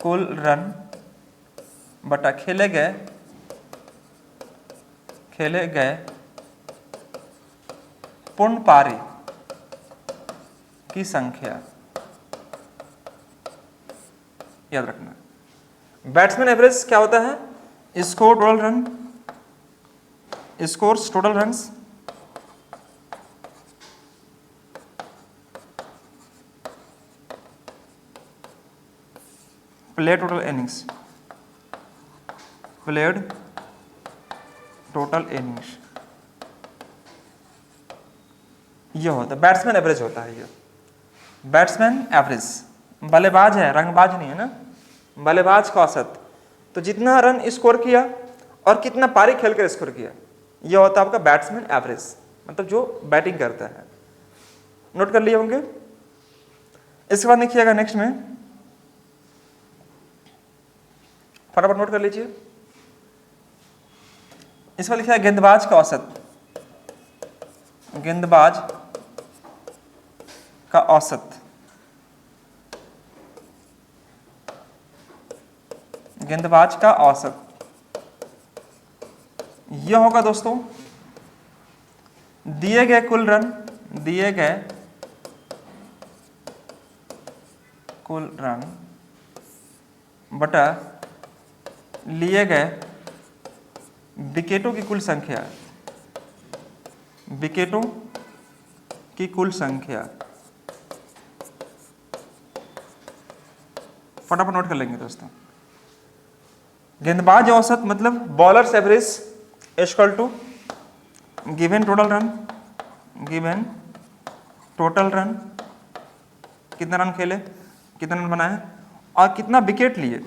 कुल रन बटा खेले गए पूर्ण पारी की संख्या। याद रखना, बैट्समैन एवरेज क्या होता है? Score total run, scores total runs play total innings, played total innings, ये होता है बैट्समैन एवरेज होता है। ये बैट्समैन एवरेज, बल्लेबाज है, रंगबाज नहीं है ना, बल्लेबाज का औसत, तो जितना रन स्कोर किया और कितना पारी खेलकर स्कोर किया, यह होता है आपका बैट्समैन एवरेज, मतलब जो बैटिंग करता है। नोट कर लिए होंगे। इसके बाद देखिएगा नेक्स्ट में, फटाफट नोट कर लीजिए। इस पर लिखा है गेंदबाज का औसत, गेंदबाज का औसत, गेंदबाज का औसत, यह होगा दोस्तों दिए गए कुल रन, दिए गए कुल रन बटा लिए गए विकेटों की कुल संख्या, विकेटों की कुल संख्या। फटाफट नोट कर लेंगे दोस्तों। गेंदबाज औसत मतलब bowlers average equal to given total run, given total run, कितना रन खेले, कितना रन बनाए और कितना विकेट लिए,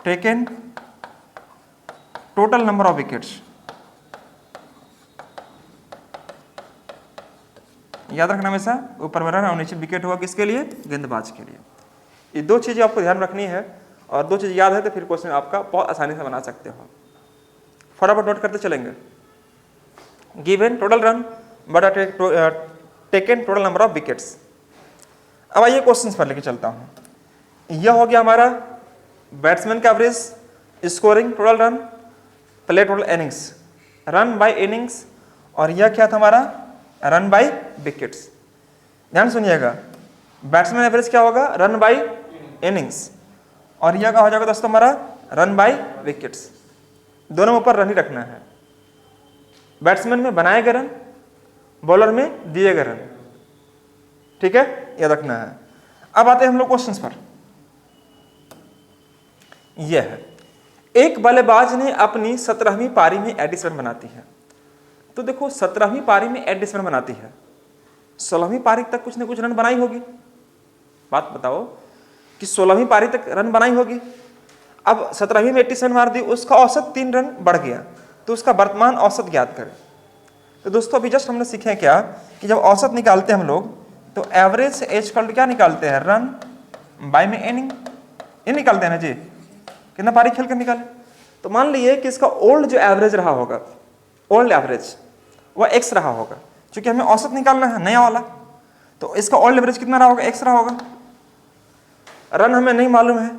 taken total number of wickets. याद रखना हमेशा, ऊपर में रन और नीचे विकेट हुआ किसके लिए? गेंदबाज के लिए। ये दो चीजें आपको ध्यान रखनी है, और दो चीज याद है तो फिर क्वेश्चन आपका बहुत आसानी से बना सकते हो। फटाफट नोट करते चलेंगे। गिवन टोटल रन बटा taken total number of wickets. अब आइए क्वेश्चंस पर लेके चलता हूं। यह हो गया हमारा बैट्समैन का average, scoring total run, play total innings, run by innings, और यह क्या था हमारा? Run by wickets. ध्यान सुनिएगा, बैट्समैन एवरेज क्या होगा? रन बाय इनिंग्स, और यह क्या हो जाएगा दोस्तों हमारा? Run by wickets. दोनों में ऊपर रन ही रखना है। बैट्समैन में बनाए गए रन, बॉलर में दिए गए रन, ठीक है, याद रखना है। अब आते हैं हम लोग क्वेश्चंस पर। यह है, एक बल्लेबाज ने अपनी 17वीं पारी में 80 रन बनाती है। तो देखो 17वीं पारी में 80 रन बनाती है, 16वीं पारी तक कुछ ना कुछ रन बनाई होगी। बात बताओ कि 16वीं पारी तक रन बनाई होगी। अब 17वीं में 80 रन मार दी, उसका औसत 3 रन बढ़ गया, तो उसका वर्तमान औसत ज्ञात करें। तो दोस्तों अभी जस्ट हमने सीखे क्या कि जब औसत निकालते हैं हम लोग तो एवरेज से एज इक्वल टू क्या निकालते हैं? रन बाय में इनिंग, ये निकालते हैं ना जी, कितना पारी खेल कर निकाले। तो मान लीजिए कि इसका ओल्ड जो एवरेज रहा होगा, ओल्ड एवरेज वह एक्स रहा होगा, क्योंकि हमें औसत निकालना है नया वाला, तो इसका ओल्ड एवरेज कितना रहा होगा? एक्स रहा होगा। रन हमें नहीं मालूम है,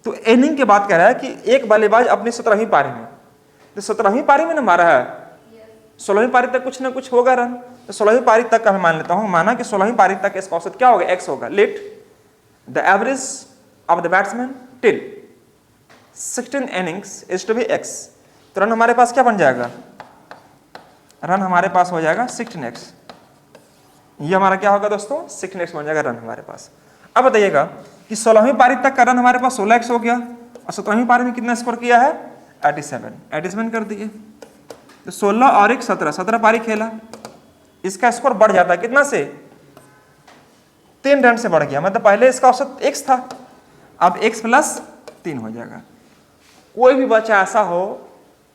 तो इनिंग के बात कह रहा है कि एक बल्लेबाज अपनी 17वीं पारी में, तो 17वीं पारी में ना मारा है, 16वीं पारी तक कुछ ना कुछ होगा रन, तो 16वीं पारी तक का मैं मान लेता हूं, माना कि 16वीं पारी तक इसका औसत क्या होगा? एक्स होगा। Let the average of the batsman till 16 innings is to be X. तो रन हमारे पास क्या बन जाएगा? रन हमारे पास हो जाएगा 16x। ये हमारा क्या होगा दोस्तों? 16x बन जाएगा रन हमारे पास। अब बताइएगा कि 16वीं पारी तक का रन हमारे पास 16x हो गया और 17वीं पारी में कितना स्कोर किया है 87 कर दिए। तो 16 और 1 17 पारी खेला, इसका स्कोर बढ़ जाता है कितना से 3 रन से बढ़ गया, मतलब पहले इसका औसत x था, अब x + 3 हो जाएगा। कोई भी बच्चा ऐसा हो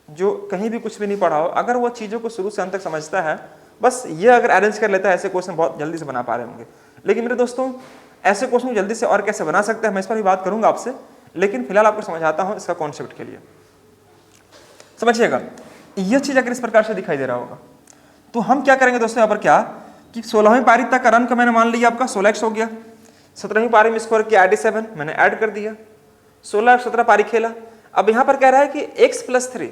जो कहीं भी कुछ भी नहीं पढ़ा हो, अगर वो चीज़ों को शुरू से अंत तक समझता है, बस ये अगर अरेंज कर लेता है, ऐसे क्वेश्चन बहुत जल्दी से बना पा रहे होंगे। लेकिन मेरे दोस्तों ऐसे क्वेश्चन जल्दी से और कैसे बना सकते हैं, मैं इस पर भी बात करूंगा आपसे, लेकिन फिलहाल आपको समझाता हूँ इसका कॉन्सेप्ट के लिए। समझिएगा, यह चीज़ अगर इस प्रकार से दिखाई दे रहा होगा तो हम क्या करेंगे दोस्तों, यहाँ पर क्या कि 16वीं पारी तक का रन का मैंने मान लिया आपका 16x हो गया, 17वीं पारी में स्कोर किया 87, मैंने ऐड कर दिया, 16 और 17 पारी खेला। अब यहाँ पर कह रहा है कि x + 3,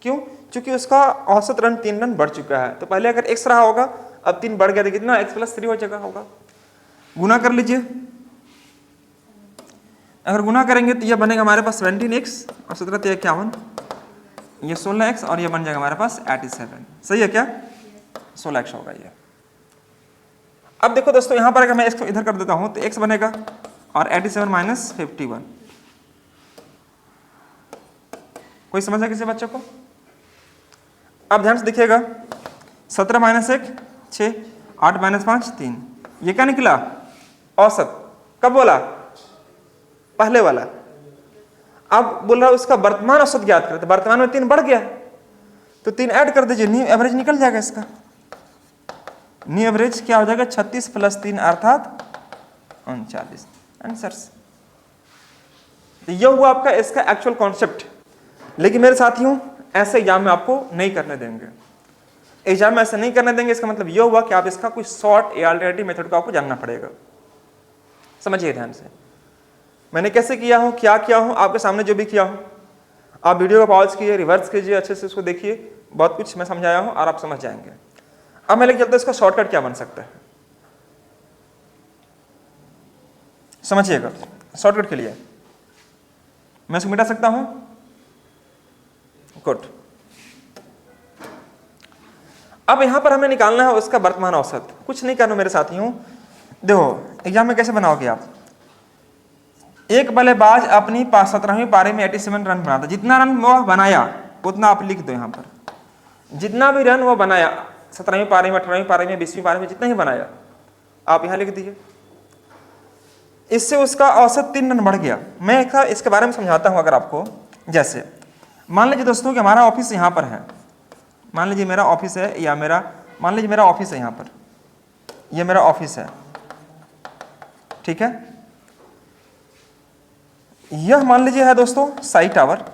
क्यों? क्योंकि उसका औसत रन 3 रन बढ़ चुका है, तो पहले अगर x रहा होगा अब 3 बढ़ गया तो कितना x + 3 हो जगह होगा। गुना कर लीजिए, अगर गुना करेंगे तो यह बनेगा हमारे पास 17x और 17 × 51, ये 16x और ये बन जाएगा हमारे पास 87। सही है क्या? 16x होगा ये। अब देखो दोस्तों यहाँ पर अगर मैं x को इधर कर देता हूँ तो x बनेगा और 87 - 51। कोई समझ है किसी बच्चों को? अब ध्यान से देखिएगा, 17 - 1 6, 8 - 5 3, ये क्या निकला? औसत। कब बोला? पहले वाला। अब बोल रहा है उसका वर्तमान औसत ज्ञात करें, तो वर्तमान में 3 बढ़ गया तो 3 ऐड कर दीजिए, न्यू एवरेज निकल जाएगा इसका। न्यू एवरेज क्या हो जाएगा? 36 + 3 अर्थात 39 आंसर्स। तो यह हुआ आपका इसका एक्चुअल कॉन्सेप्ट। लेकिन मेरे साथियों ऐसे एग्जाम में आपको नहीं करने देंगे, एग्जाम में ऐसा नहीं करने देंगे। इसका मतलब यह हुआ कि आप इसका कोई शॉर्ट या अल्टरनेटिव मेथड को आपको जानना पड़ेगा। समझिए ध्यान से, मैंने कैसे किया हूं, क्या किया हूं, आपके सामने जो भी किया हूं, आप वीडियो को पॉज कीजिए, रिवर्स कीजिए, अच्छे से उसको देखिए, बहुत कुछ मैं समझाया हूं और आप समझ जाएंगे। अब मैं लेके चलता हूं इसका शॉर्टकट क्या बन सकता है, समझिएगा। शॉर्टकट के लिए मैं इसको मिटा सकता हूं, गुड। अब यहां पर हमें निकालना है उसका वर्तमान औसत। कुछ नहीं करना मेरे साथियों, देखो एग्जाम में कैसे बनाओगे आप, एक बल्लेबाज अपनी 17वीं पारी में 87 रन बनाता, जितना रन वो बनाया उतना आप लिख दो यहाँ पर, जितना भी रन वो बनाया 17वीं पारी में, 18वीं पारी में, 20वीं पारी में, जितना ही बनाया आप यहाँ लिख दीजिए। इससे उसका औसत 3 रन बढ़ गया। मैं इसके बारे में समझाता हूँ अगर आपको। जैसे मान लीजिए दोस्तों कि हमारा ऑफिस यहाँ पर है, मान लीजिए मेरा ऑफिस है, या मान लीजिए मेरा ऑफिस है यहाँ पर, ये मेरा ऑफिस है, ठीक है। यह मान लीजिए है दोस्तों साई टावर,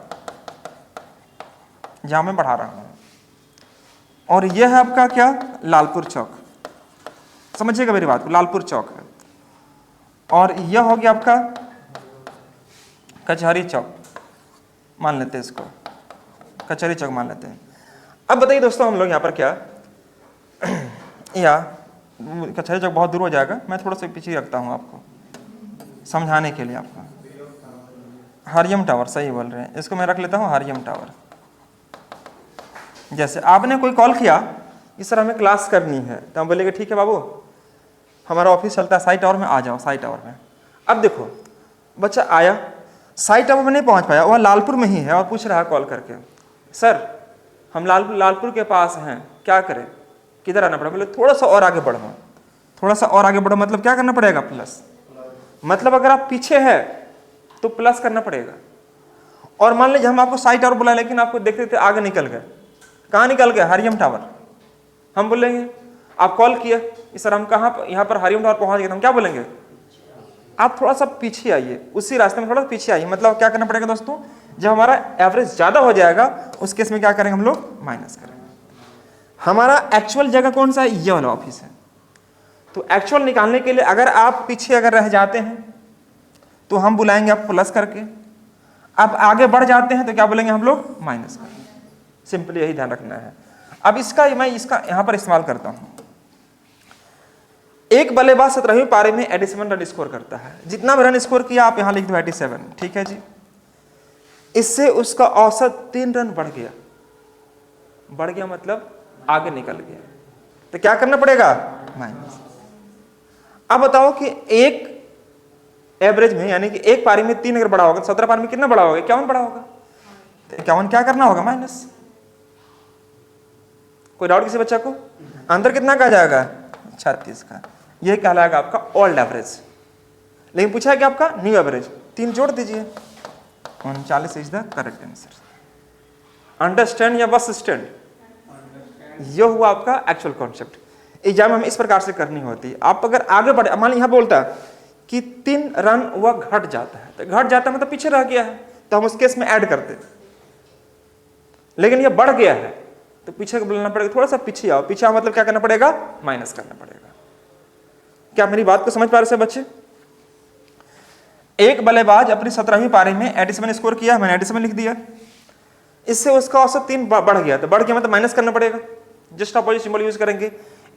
जहां मैं बढ़ा रहा हूं, और यह है आपका क्या? लालपुर चौक। समझिएगा मेरी बात को, लालपुर चौक है, और यह हो गया आपका कचहरी चौक, मान लेते हैं इसको, कचहरी चौक मान लेते हैं। अब बताइए दोस्तों हम लोग यहाँ पर क्या या कचहरी चौक बहुत दूर हो जाएगा, मैं थोड़ा सा पीछे रखता हूँ आपको समझाने के लिए। आपको हरियम टावर, सही बोल रहे हैं, इसको मैं रख लेता हूँ हरियम टावर। जैसे आपने कोई कॉल किया कि सर हमें क्लास करनी है, तो हम बोलेंगे ठीक है बाबू, हमारा ऑफिस चलता है साई टावर में, आ जाओ साई टावर में। अब देखो बच्चा आया, साई टावर में नहीं पहुंच पाया, वह लालपुर में ही है, और पूछ रहा है कॉल करके, सर हम लालपुर के पास हैं, क्या करें, किधर आना पड़ेगा? बोले थोड़ा सा और आगे बढ़ो। थोड़ा सा और आगे बढ़ो मतलब क्या करना पड़ेगा? प्लस। मतलब अगर आप पीछे है तो प्लस करना पड़ेगा। और मान लीजिए हम आपको साई टावर बुलाए, लेकिन आपको देखते थे आगे निकल गए, कहाँ निकल गए? हरियम टावर। हम बोलेंगे, आप कॉल किए सर हम कहाँ पर, यहाँ पर हरियम टावर पहुंच गए, तो हम क्या बोलेंगे? आप थोड़ा सा पीछे आइए, उसी रास्ते में थोड़ा पीछे आइए। मतलब क्या करना पड़ेगा दोस्तों, जब हमारा एवरेज ज्यादा हो जाएगा उस केस में क्या करेंगे हम लोग? माइनस करेंगे। हमारा एक्चुअल जगह कौन सा है? ये वाला ऑफिस है। तो एक्चुअल निकालने के लिए अगर आप पीछे अगर रह जाते हैं तो हम बुलाएंगे आप प्लस करके, अब आगे बढ़ जाते हैं तो क्या बोलेंगे हम लोग? माइनस करके। सिंपली यही ध्यान रखना है। अब मैं इसका यहां पर इस्तेमाल करता हूं। एक बल्लेबाज 17वीं पारी में 87 रन स्कोर करता है, जितना भी रन स्कोर किया आप यहां लिख दो 87, ठीक है जी। इससे उसका औसत 3 रन बढ़ गया। बढ़ गया मतलब आगे निकल गया, तो क्या करना पड़ेगा? माइनस। अब बताओ कि एक एवरेज में, यानी कि एक पारी में 3 अगर बड़ा होगा तो 17 पारी में कितना बड़ा होगा? 51 बड़ा होगा। तो 51 क्या करना होगा? माइनस। कोई डाउट किसी बच्चा को? अंतर कितना का जाएगा? 36 का। यह कहलाएगा आपका ओल्ड एवरेज। लेकिन पूछा है कि आपका न्यू एवरेज, 3 जोड़ दीजिए, 39 is the correct answer. Understand या बस स्टैंड? यह हुआ आपका एक्चुअल कॉन्सेप्ट। एग्जाम हम इस प्रकार से करनी होती है। आप अगर आगे बढ़े, मान लीजिए यहाँ बोलता है कि 3 रन वह घट जाता है, तो घट जाता है मतलब पीछे रह गया है, तो हम उस केस में ऐड करते। लेकिन यह बढ़ गया है तो पीछे को बोलना पड़ेगा, थोड़ा सा पीछे आओ। पीछे आओ मतलब क्या करना पड़ेगा? माइनस करना पड़ेगा। क्या मेरी बात को समझ पा रहे हैं बच्चे? एक बल्लेबाज अपनी 17वीं पारी में 87 स्कोर किया, मैंने 87 लिख दिया। इससे उसका औसत 3 बढ़ गया, तो बढ़ गया मतलब माइनस करना पड़ेगा। जस्ट अपोजिट सिंबल यूज करेंगे।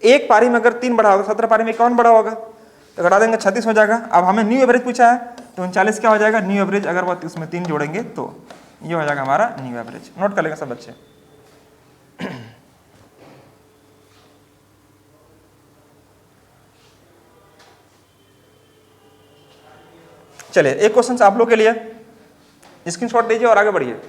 एक पारी में अगर 3 बढ़ा होगा, 17 पारी में 51 बढ़ा होगा, तो घटा देंगे 36 हो जाएगा। अब हमें न्यू एवरेज पूछा है, तो 39 क्या हो जाएगा? New average. अगर वो उसमें 3 जोड़ेंगे तो ये हो जाएगा हमारा न्यू एवरेज। नोट कर लेंगे सब बच्चे। चलिए एक क्वेश्चन आप लोग के लिए, स्क्रीनशॉट लीजिए और आगे बढ़िए।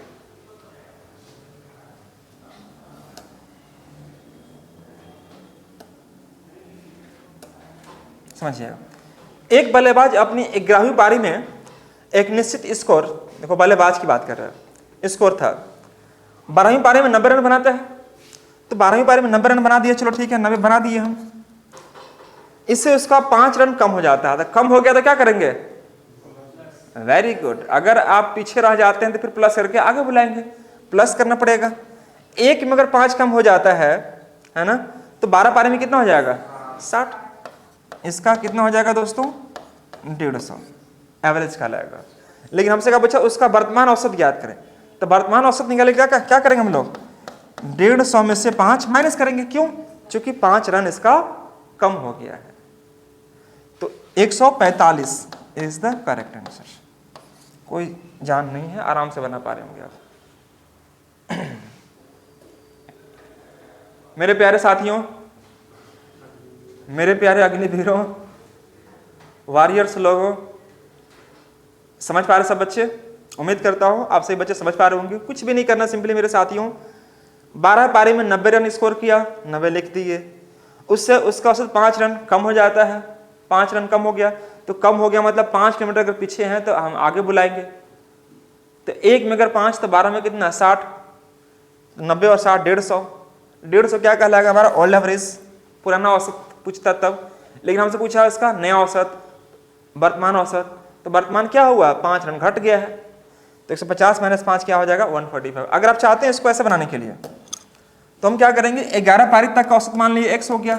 समझिएगा, एक बल्लेबाज अपनी 11वीं पारी में एक निश्चित स्कोर, देखो बल्लेबाज की बात कर रहे हैं, स्कोर था 12वीं पारी में 90 रन बनाता है। तो 12वीं पारी में 90 रन बना दिए, चलो ठीक है 90 बना दिए हम। इससे उसका 5 रन कम हो जाता है। तो कम हो गया तो क्या करेंगे? Very good. अगर आप पीछे रह जाते हैं तो फिर प्लस करके आगे बुलाएंगे, प्लस करना पड़ेगा। एक में अगर 5 कम हो जाता है ना, तो 12 पारी में कितना हो जाएगा? 60। इसका कितना हो जाएगा दोस्तों? 150 एवरेज का लगेगा। लेकिन हमसे क्या पूछा? उसका वर्तमान औसत ज्ञात करें। तो वर्तमान औसत निकाले क्या करेंगे हम लोग? 150 में से 5 माइनस करेंगे। क्यों? क्योंकि 5 रन इसका कम हो गया है। तो 145 इज द करेक्ट आंसर। कोई जान नहीं है, आराम से बना पा रहे होंगे आप। मेरे प्यारे साथियों, मेरे प्यारे अग्निवीरों, वॉरियर्स लोगों, समझ पा रहे सब बच्चे? उम्मीद करता हूं आप सभी बच्चे समझ पा रहे होंगे। कुछ भी नहीं करना, सिंपली मेरे साथियों 12 पारी में 90 रन स्कोर किया, 90 लिख दिए। उससे उसका औसत 5 रन कम हो जाता है। 5 रन कम हो गया, तो कम हो गया मतलब 5 किलोमीटर अगर पीछे हैं तो हम आगे बुलाएंगे। तो एक में अगर 5 तो 12 में कितना? 60। 90 और 60 150। 150 क्या कहलाएगा? हमारा ओल्ड एवरेज, पुराना औसत पूछता तब। लेकिन हमसे पूछा इसका नया औसत, वर्तमान औसत। तो वर्तमान क्या हुआ? 5 रन घट गया है। तो 150 माइनस 5 क्या हो जाएगा? 145। अगर आप चाहते हैं इसको ऐसे बनाने के लिए तो हम क्या करेंगे? 11 पारी तक का औसत मान लीजिए x हो गया।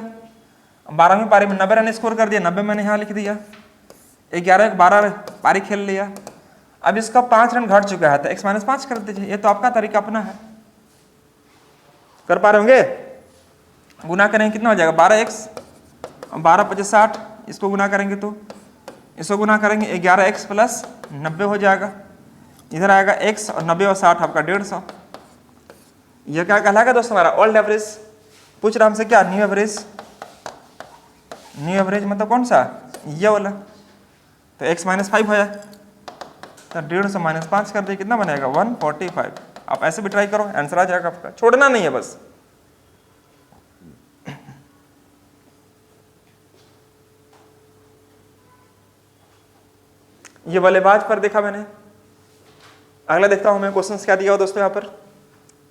12वीं पारी में 90 रन स्कोर कर दिया, 90 मैंने यहाँ लिख दिया। 12 पारी खेल लिया। अब इसका 5 रन घट चुका है तो x माइनस 5 कर दीजिए। ये तो आपका तरीका अपना है, कर पा रहे होंगे? गुना करेंगे कितना हो जाएगा? 12x, 12 50 60। इसको गुना करेंगे तो इसको गुना करेंगे 11x प्लस 90 हो जाएगा। इधर आएगा x और 90 और 60 आपका 150। यह क्या कहलाएगा दोस्तों? हमारा ओल्ड एवरेज। पूछ रहा हमसे क्या? New average. न्यू एवरेज मतलब कौन सा? ये वाला। तो x माइनस 5 हो जाए, तो 150 माइनस 5 कर दिए, कितना बनेगा? 145। आप ऐसे भी ट्राई करो, आंसर आ जाएगा आपका, छोड़ना नहीं है बस। ये बल्लेबाज पर देखा मैंने। अगला देखता हूं मैं क्वेश्चन क्या दिया हो दोस्तों। यहाँ पर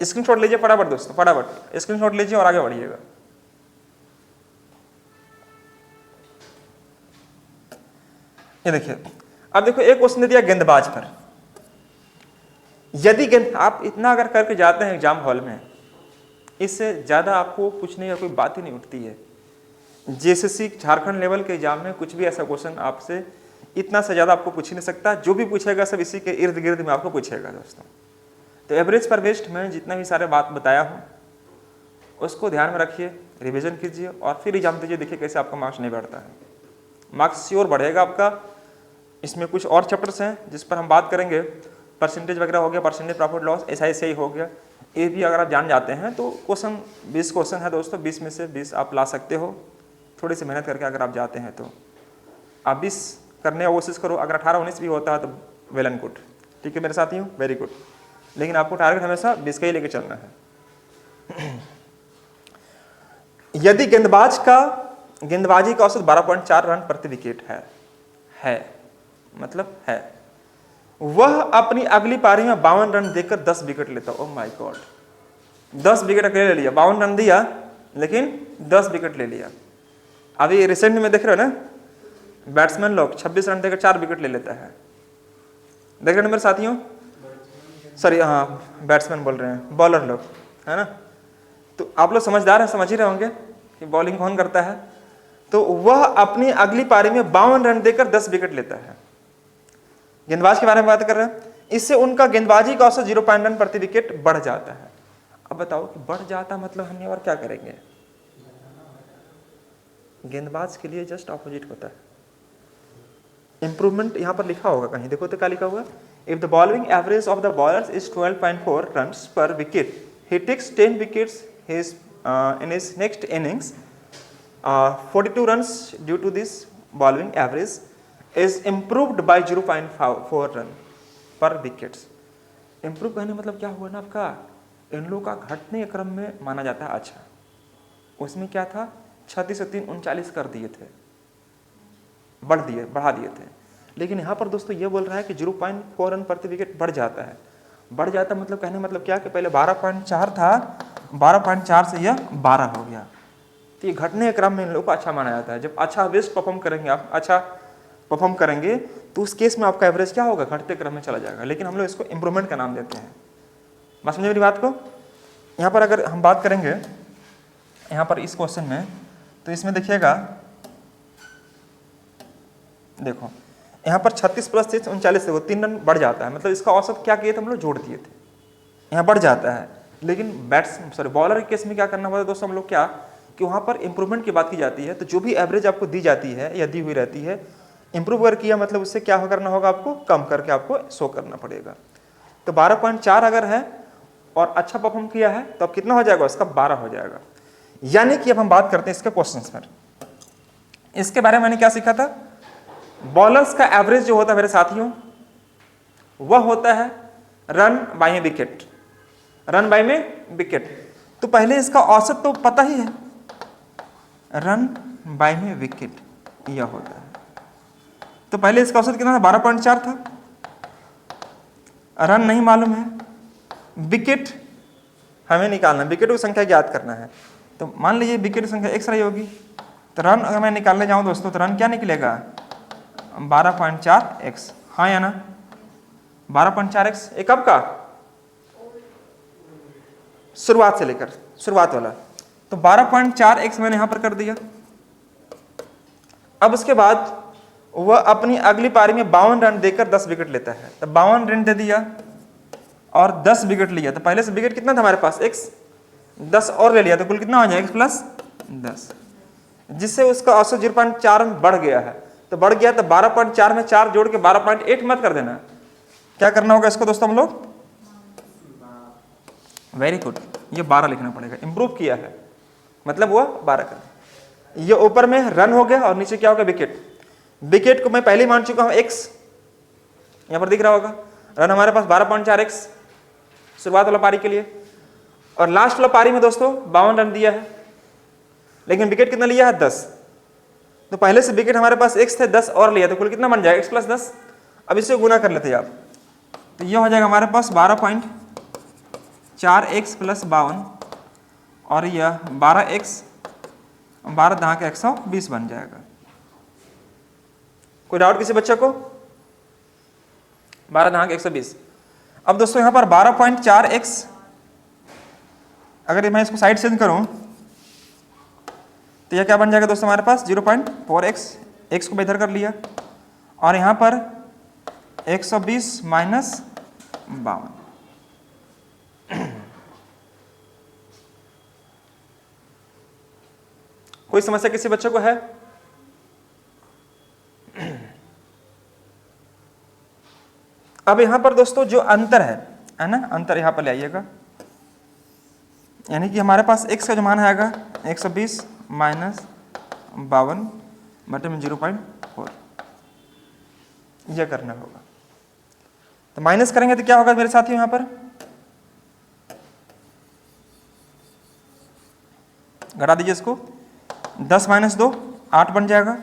स्क्रीनशॉट लीजिए फटाफट दोस्तों, फटाफट स्क्रीनशॉट लीजिए और आगे बढ़िएगा। ये देखिए, अब देखो एक क्वेश्चन दे दिया गेंदबाज पर। यदि गेंद आप इतना अगर करके जाते हैं एग्जाम हॉल में, इससे ज्यादा आपको पूछने का कोई बात ही नहीं उठती है। जेएसएससी झारखंड लेवल के एग्जाम में कुछ भी ऐसा क्वेश्चन आपसे इतना से ज्यादा आपको पूछ ही नहीं सकता। जो भी पूछेगा सब इसी के इर्द गिर्द में आपको पूछेगा दोस्तों। तो एवरेज पर बेस्ड मैं जितना भी सारे बात बताया हूँ उसको ध्यान में रखिए, रिवीजन कीजिए और फिर एग्जाम दीजिए। देखिए कैसे आपका मार्क्स नहीं बढ़ता है। मार्क्स श्योर बढ़ेगा आपका। इसमें कुछ और चैप्टर्स हैं जिस पर हम बात करेंगे। परसेंटेज वगैरह हो गया, परसेंटेज प्रॉफिट लॉस, SI हो गया। ये भी अगर आप जान जाते हैं तो क्वेश्चन 20 क्वेश्चन है दोस्तों, 20 में से 20 आप ला सकते हो। थोड़ी सी मेहनत करके अगर आप जाते हैं तो आप 20 करने की कोशिश करो। अगर 18-19 भी होता है तो वेल एंड गुड, ठीक है मेरे साथियों, वेरी गुड। लेकिन आपको टारगेट हमेशा 20 का ही लेके चलना है। यदि गेंदबाजी का औसत 12.4 रन प्रति विकेट है मतलब है, वह अपनी अगली पारी में 52 रन देकर 10 विकेट लेता। ओह माय गॉड, 10 विकेट अकेले ले लिया, 52 रन दिया लेकिन 10 विकेट ले लिया। अभी रिसेंट में देख रहे हो ना, बैट्समैन लोग 26 रन देकर 4 विकेट ले लेता है। देख रहे हो मेरे साथियों, सॉरी हाँ बैट्समैन बोल रहे हैं, बॉलर लोग, है ना। तो आप लोग समझदार हैं, समझ ही रहे होंगे कि बॉलिंग कौन करता है। तो वह अपनी अगली पारी में 52 रन देकर 10 विकेट लेता है। गेंदबाज के बारे में बात कर रहे हैं। इससे उनका गेंदबाजी का औसत 0.1 रन प्रति विकेट बढ़ जाता है। अब बताओ कि बढ़ जाता मतलब हम और क्या करेंगे? गेंदबाज के लिए जस्ट ऑपोजिट होता है। इंप्रूवमेंट यहाँ पर लिखा होगा कहीं, देखो तो क्या लिखा हुआ, if the bowling average of the bowlers is 12.4 runs पर wicket, he takes 10 wickets in his next innings. 42 runs due to this bowling average is improved by 0.4 run per wickets. Improve करने मतलब क्या हुआ ना आपका, इन लोगों का घटने क्रम में माना जाता है। अच्छा, उसमें क्या था, 36 से 3 39 कर दिए थे, बढ़ा दिए थे। लेकिन यहाँ पर दोस्तों ये बोल रहा है कि 0.4 रन प्रति विकेट बढ़ जाता है। बढ़ जाता मतलब कहने मतलब क्या कि पहले 12.4 था, 12.4 से यह 12 हो गया। तो ये घटने के क्रम में इन लोगों को अच्छा माना जाता है। जब अच्छा बेस्ट परफॉर्म करेंगे आप, अच्छा परफॉर्म करेंगे तो उस केस में आपका एवरेज क्या होगा, घटते क्रम में चला जाएगा। लेकिन हम लोग इसको इंप्रूवमेंट का नाम देते हैं। बात समझे मेरी बात को? यहाँ पर अगर हम बात करेंगे यहाँ पर इस क्वेश्चन में, तो इसमें देखिएगा, देखो यहाँ पर 36 प्लस 6 39 देखो 3 रन बढ़ जाता है। मतलब इसका औसत क्या किए थे हम लोग, जोड़ दिए थे, यहाँ बढ़ जाता है। लेकिन बॉलर के केस में क्या करना होता है दोस्तों हम लोग, क्या कि वहाँ पर इंप्रूवमेंट की बात की जाती है। तो जो भी एवरेज आपको दी जाती है या दी हुई रहती है, इंप्रूव अगर किया मतलब उससे क्या करना होगा, आपको कम करके आपको शो करना पड़ेगा। तो 12.4 अगर है और अच्छा परफॉर्म किया है तो अब कितना हो जाएगा, उसका 12 हो जाएगा। यानी कि अब हम बात करते हैं इसके क्वेश्चन पर। इसके बारे में मैंने क्या सीखा था, बॉलर्स का एवरेज जो होता है मेरे साथियों, वह होता है रन बाय में विकेट, रन बाय में विकेट। तो पहले इसका औसत तो पता ही है, रन बाय में विकेट यह होता है। तो पहले इसका औसत कितना था, 12.4 था। रन नहीं मालूम है, विकेट हमें निकालना, विकेट की संख्या ज्ञात करना है। तो मान लीजिए विकेट की संख्या x रही होगी, तो रन अगर मैं निकालने जाऊं दोस्तों तो रन क्या निकलेगा, 12.4x, हाँ या ना, 12.4x। एक कब का, शुरुआत से लेकर, शुरुआत वाला। तो 12.4x मैंने यहां पर कर दिया। अब उसके बाद वह अपनी अगली पारी में 52 रन देकर 10 विकेट लेता है। तो 52 रन दे दिया और 10 विकेट लिया। तो पहले से विकेट कितना था हमारे पास, x, 10 और ले लिया तो कुल कितना हो जाएगा, x प्लस 10, जिससे उसका औसत 0.4 में बढ़ गया है। तो बढ़ गया तो 12.4 में 4 जोड़ के 12.8 मत कर देना। क्या करना होगा इसको दोस्तों हम लोग, वेरी गुड, ये 12 लिखना पड़ेगा। इंप्रूव किया है मतलब वह 12 कर। ये ऊपर में रन हो गया और नीचे क्या होगा, विकेट। विकेट को मैं पहले ही मान चुका हूं x, यहां पर दिख रहा होगा। रन हमारे पास 12.4x शुरुआत वाला पारी के लिए, और लास्ट वाला पारी में दोस्तों 52 रन दिया है, लेकिन विकेट कितना लिया है, 10। तो पहले से विकेट हमारे पास x थे, 10 और लिया तो कुल कितना बन जाएगा, x प्लस 10। अब इससे गुना कर लेते हैं आप, तो ये हो जाएगा हमारे पास 12.4x प्लस 52 और यह 12x, 12 दहा के 120 बन जाएगा। कोई डाउट किसी बच्चे को, 12 दहा के 120। अब दोस्तों यहां पर 12.4x अगर मैं इसको साइड चेंज करूं तो यह क्या बन जाएगा दोस्तों हमारे पास 0.4x, x को इधर कर लिया और यहां पर 120 माइनस 52। कोई समस्या किसी बच्चे को है? अब यहां पर दोस्तों जो अंतर है ना, अंतर यहां पर ले आइएगा, यानी कि हमारे पास x का जो मान आएगा 120 माइनस 52 बटे में 0.4। यह करना होगा। तो माइनस करेंगे तो क्या होगा मेरे साथियों, यहाँ पर घटा दीजिए इसको, 10 माइनस 2 8 बन जाएगा,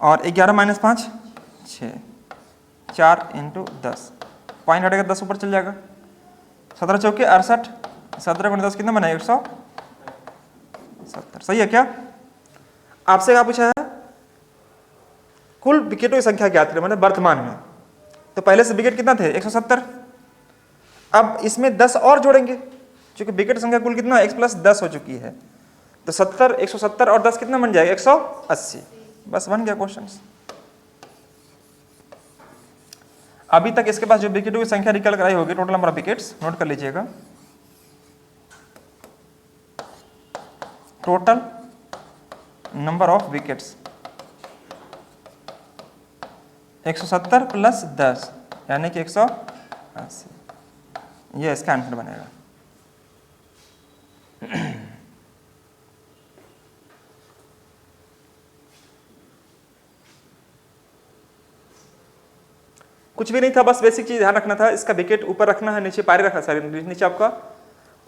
और 11 माइनस 5 6, 4 इंटू 10, पॉइंट हटेगा 10 ऊपर चल जाएगा, 17 चौके 68, 17 गुणे 10 कितना बना, 170। सही है क्या? आपसे क्या पूछा है, कुल विकेटों की संख्या ज्ञात करें, मतलब वर्तमान में। तो पहले से विकेट कितना थे, 170। अब इसमें 10 और जोड़ेंगे, क्योंकि विकेट संख्या कुल कितना, x + 10 हो चुकी है। तो 70 170 और 10 कितना बन जाएगा, 180। बस बन गया क्वेश्चन। अभी तक इसके पास जो विकेटों की संख्या निकल कर आई होगी, total number of wickets, note कर लीजिएगा, टोटल नंबर ऑफ विकेट्स 170 + 10 यानी कि 180। ये इसका आंसर बनेगा। कुछ भी नहीं था, बस बेसिक चीज ध्यान रखना था, इसका विकेट ऊपर रखना है, नीचे पारी रखना, सॉरी नीचे आपका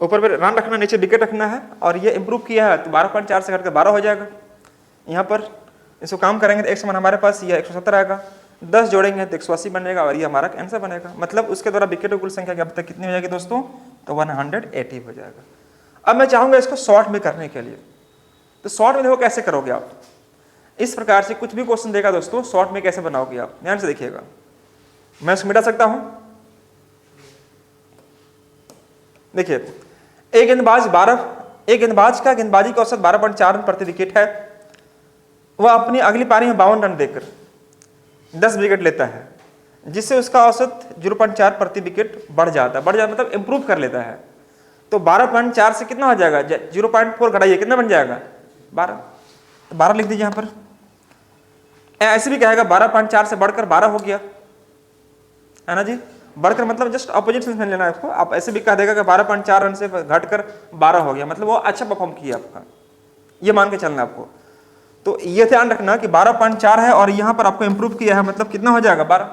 ऊपर पे रन रखना, नीचे विकेट रखना है। और ये इंप्रूव किया है तो 12.4 से घटकर 12 हो जाएगा। यहाँ पर इसको काम करेंगे तो x मान हमारे पास यह 170 आएगा, 10 जोड़ेंगे तो 180 बनेगा, और ये हमारा आंसर बनेगा। मतलब उसके द्वारा विकेट की कुल संख्या अब तक कितनी हो जाएगी दोस्तों, तो 180 हो जाएगा। अब मैं चाहूंगा इसको शॉर्ट में करने के लिए, तो शॉर्ट में देखो कैसे करोगे आप। इस प्रकार से कुछ भी क्वेश्चन देगा दोस्तों, शॉर्ट में कैसे बनाओगे आप, ध्यान से देखिएगा। मैं इसको मिटा सकता हूं, देखिए एक गेंदबाज का गेंदबाजी का औसत 12.4 रन प्रति विकेट है। वह अपनी अगली पारी में 52 रन देकर 10 विकेट लेता है, जिससे उसका औसत 0.4 प्रति विकेट बढ़ जाता है, मतलब इंप्रूव कर लेता है। तो 12.4 से कितना हो जाएगा, 0.4 घटाइए, कितना बन जाएगा, 12। तो 12 लिख दीजिए यहाँ पर। ऐसे भी कहेगा 12.4 से बढ़कर 12 हो गया, है ना जी, बढ़कर मतलब जस्ट अपोजिट सेंस में लेना है आपको। आप ऐसे भी कह देगा कि 12.4 रन से घटकर 12 हो गया, मतलब वो अच्छा परफॉर्म किया आपका, ये मान के चलना आपको। तो ये ध्यान रखना कि 12.4 है और यहाँ पर आपको इंप्रूव किया है, मतलब कितना हो जाएगा, 12।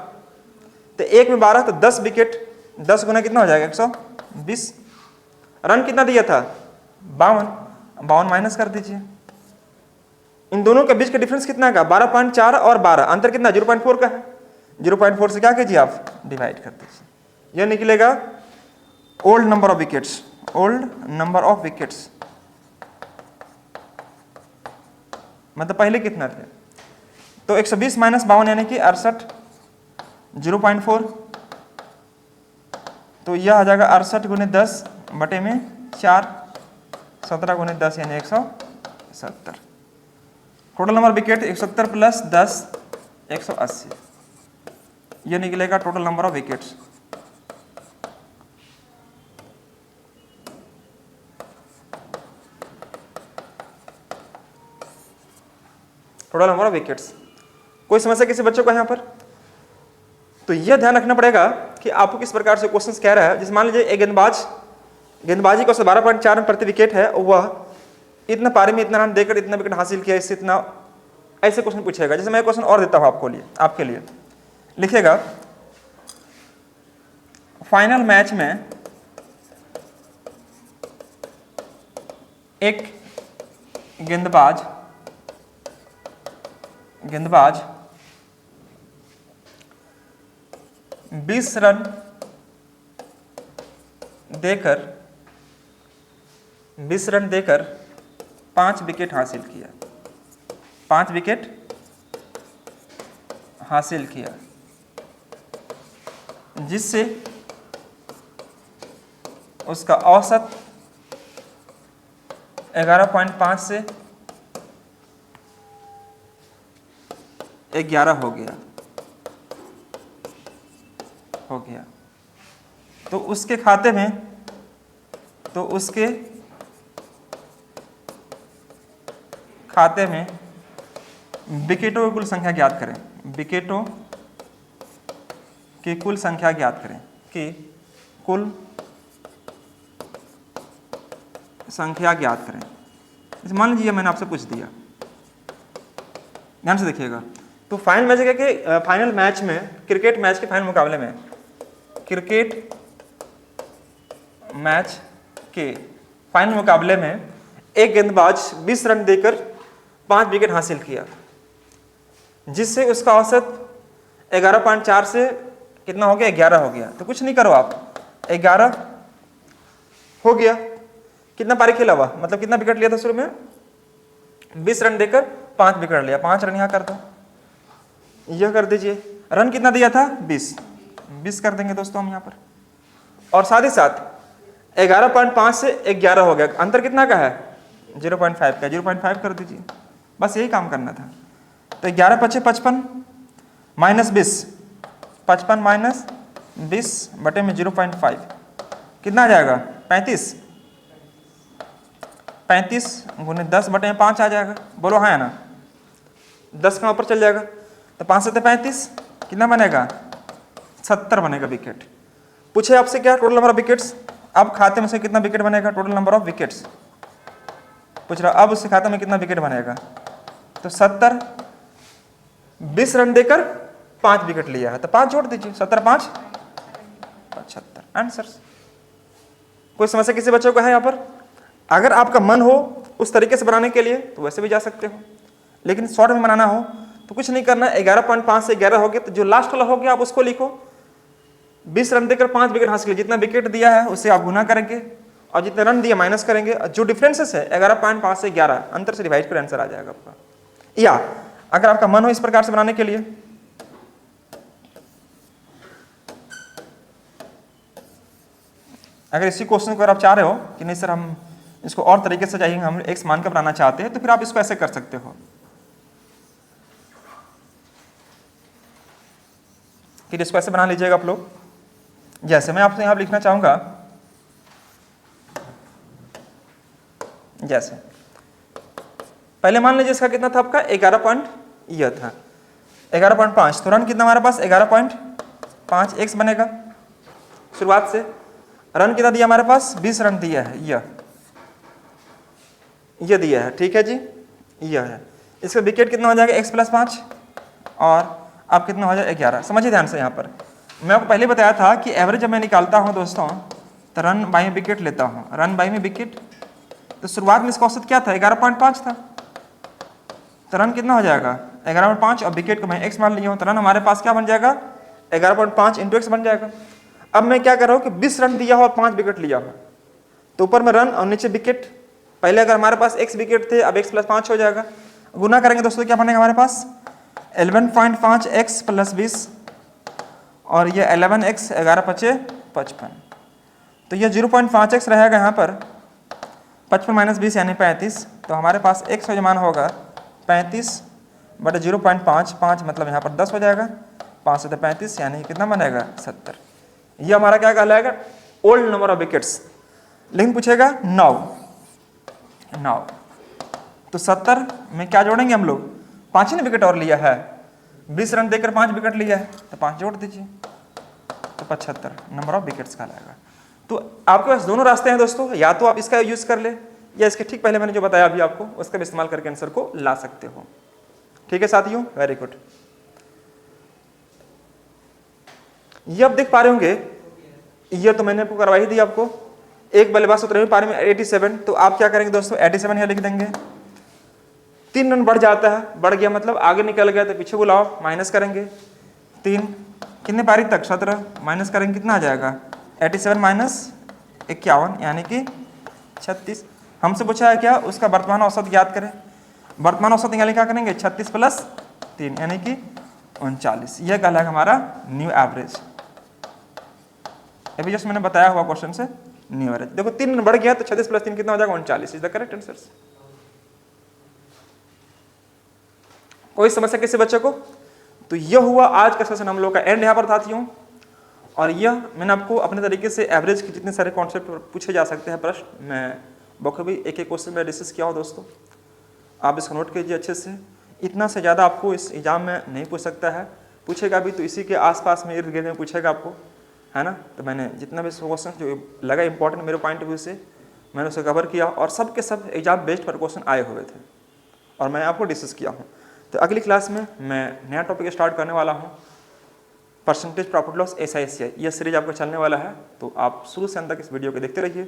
तो एक में 12 तो 10 विकेट, 10 गुना कितना हो जाएगा, 120। रन कितना दिया था, 52 माइनस कर दीजिए। इन दोनों के बीच का डिफरेंस कितना का, 12.4 और 12, अंतर कितना, 0.4 का है। 0.4 से क्या कीजिए आप, डिवाइड कर दीजिए, यह निकलेगा old number of wickets, old number of wickets, मतलब पहले कितना थे। तो 120 माइनस 52 यानी कि 68, 0.4, तो यह आ जाएगा 68 गुने 10 बटे में 4, 17 गुने 10 यानी 170। टोटल नंबर विकेट 170 + 10 180, यह निकलेगा total number of wickets. Total number of wickets. कोई समस्या किसी बच्चों को यहाँ पर? तो यह ध्यान रखना पड़ेगा कि आपको किस प्रकार से क्वेश्चंस कह रहा है। जैसे मान लीजिए एक गेंदबाजी का 12.4 रन प्रति विकेट है, वह इतना पारी में इतना रन देकर इतना विकेट हासिल किया, इससे इतना, ऐसे क्वेश्चन पूछेगा। जैसे मैं क्वेश्चन और देता हूं आपके लिए लिखेगा, फाइनल मैच में एक गेंदबाज 20 रन देकर 5 विकेट हासिल किया, 5 विकेट हासिल किया, जिससे उसका औसत 11.5 से 11 हो गया। तो उसके खाते में, विकेटों की कुल संख्या ज्ञात करें, विकेटों की कुल संख्या ज्ञात करें, कि कुल संख्या ज्ञात करें। मान लीजिए मैंने आपसे पूछ दिया, ध्यान से देखिएगा, तो फाइनल मैच है कि फाइनल मैच में, क्रिकेट मैच के फाइनल मुकाबले में, क्रिकेट मैच के फाइनल मुकाबले में एक गेंदबाज 20 रन देकर 5 विकेट हासिल किया, जिससे उसका औसत 11.4 से कितना हो गया, 11 हो गया। तो कुछ नहीं करो आप, 11 हो गया। कितना पारी खेला हुआ, मतलब कितना विकेट लिया था शुरू में, 20 रन देकर 5 विकेट लिया, 5 रन यहाँ कर दो, यह कर दीजिए। रन कितना दिया था, 20 कर देंगे दोस्तों हम यहाँ पर। और साथ ही साथ 11.5 से 11 हो गया, अंतर कितना का है, 0.5 का, 0.5 कर दीजिए। बस यही काम करना था। तो 11 × 5 = 55 माइनस 20, 55 माइनस 20 बटे में 0.5 कितना आ जाएगा, 35 गुने 10 बटे में 5 आ जाएगा। बोलो हाँ या ना, 10 का ऊपर चल जाएगा तो 5 से 35 कितना बनेगा, 70 बनेगा विकेट। पूछे आपसे क्या, टोटल नंबर ऑफ विकेट्स। अब खाते में से कितना विकेट बनेगा, टोटल नंबर ऑफ विकेट्स पूछ रहा। अब उससे खाते में कितना विकेट बनेगा, तो 70, 20 रन देकर 5 विकेट लिया है तो 5 जोड़ दीजिए, 70 5 75 आंसर्स। कोई समस्या किसी बच्चों को है यहाँ पर? अगर आपका मन हो उस तरीके से बनाने के लिए तो वैसे भी जा सकते हो, लेकिन शॉर्ट में बनाना हो तो कुछ नहीं करना। 11.5 से 11 हो गया तो जो लास्ट वाला हो गया आप उसको लिखो। 20 रन देकर 5 विकेट हासिल किए, जितना विकेट दिया है उससे आप गुना करेंगे और जितने रन दिया माइनस करेंगे। जो डिफरेंसेस है 11.5 से 11 अंतर से डिवाइड कर आंसर आ जाएगा आपका। या अगर आपका मन हो इस प्रकार से बनाने के लिए, अगर इसी क्वेश्चन को अगर आप चाह रहे हो कि नहीं सर हम इसको और तरीके से चाहिए, हम x मान कर बनाना चाहते हैं, तो फिर आप इसको ऐसे कर सकते हो कि इसको ऐसे बना लीजिएगा आप लोग। जैसे मैं आपसे यहां लिखना चाहूंगा, जैसे पहले मान लीजिए इसका कितना था आपका 11.5 तो रन कितना हमारे पास 11.5 x बनेगा। शुरुआत से रन कितना दिया हमारे पास, 20 रन दिया है, यह दिया है, ठीक है जी, यह है। इसका विकेट कितना हो जाएगा, x + 5 और अब कितना हो जाएगा 11। समझिए ध्यान से, यहाँ पर मैं आपको पहले बताया था कि एवरेज जब मैं निकालता हूँ दोस्तों तो रन बाई में विकेट लेता हूँ, रन बाई में विकेट। तो शुरुआत में इसका औसत क्या था, 11.5 था, तो रन कितना हो जाएगा 11.5 और विकेट को मैं x मान लिया हूँ, तो रन हमारे पास क्या बन जाएगा 11.5 × x बन जाएगा। अब मैं क्या कर रहा हूँ कि 20 रन दिया हो और 5 विकेट लिया हो, तो ऊपर में रन और नीचे विकेट। पहले अगर हमारे पास x विकेट थे, अब x + 5 हो जाएगा। गुना करेंगे दोस्तों क्या बनेगा हमारे पास 11.5x + 20 और ये 11x 11 × 5 = 55, तो ये 0.5x रहेगा यहाँ पर, 55 - 20 यानी 35। तो हमारे पास x का मान होगा 35 बटे 0.5, 5 मतलब यहाँ पर 10 हो जाएगा, 5 से 35 यानी कितना बनेगा 70। ये हमारा क्या कहलाएगा, ओल्ड नंबर ऑफ विकेट्स। लेकिन पूछेगा 9 तो 70 में क्या जोड़ेंगे हम लोग, 5 ही विकेट और लिया है, 20 रन देकर 5 विकेट लिया है तो 5 जोड़ दीजिए, तो 75 नंबर ऑफ विकेट्स कहलाएगा। तो आपके पास दोनों रास्ते हैं दोस्तों, या तो आप इसका यूज कर ले या इसके ठीक पहले मैंने जो बताया अभी आपको उसका भी इस्तेमाल करके आंसर को ला सकते हो। ठीक है साथियों, वेरी गुड। ये आप देख पा रहे होंगे, ये तो मैंने आपको करवाई दी आपको। एक बल्लेबाज 17वीं पारी में 87, तो आप क्या करेंगे दोस्तों 87 यहाँ लिख देंगे। 3 रन बढ़ जाता है, बढ़ गया मतलब आगे निकल गया, तो पीछे बुलाओ, माइनस करेंगे 3, कितने पारी तक 17, माइनस करेंगे कितना आ जाएगा 87 - 51 यानी कि 36। हमसे पूछा है क्या, उसका वर्तमान औसत ज्ञात करें। वर्तमान औसत निकालने क्या करेंगे 36 + 3 यानी कि 39। यह कहलाएगा हमारा न्यू एवरेज। अभी जस्ट मैंने बताया हुआ क्वेश्चन से न्यू एवरेज। देखो 3 रन बढ़ गया तो 36 + 3 कितना हो जाएगा 39 इज द करेक्ट आंसर। कोई समस्या किसी बच्चे को? तो यह हुआ आज का सेशन हम लोग का एंड यहाँ पर साथियों। और यह मैंने आपको अपने तरीके से एवरेज के जितने सारे कॉन्सेप्ट पूछे जा सकते हैं प्रश्न, मैं बखूबी एक एक क्वेश्चन में डिस्कस किया हो दोस्तों। आप इसको नोट कीजिए अच्छे से। इतना से ज़्यादा आपको इस एग्जाम में नहीं पूछ सकता है, पूछेगा भी तो इसी के आसपास में इर्द गिर्द में पूछेगा आपको, है ना। तो मैंने जितना भी क्वेश्चन जो लगा इंपॉर्टेंट मेरे पॉइंट ऑफ व्यू से मैंने उसे कवर किया और सब के सब एग्जाम बेस्ड पर क्वेश्चन आए हुए थे और मैं आपको डिस्कस किया हूँ। तो अगली क्लास में मैं नया टॉपिक स्टार्ट करने वाला हूँ, परसेंटेज प्रॉफिट लॉस SICI। यह सीरीज आपका चलने वाला है, तो आप शुरू से अंत तक इस वीडियो को देखते रहिए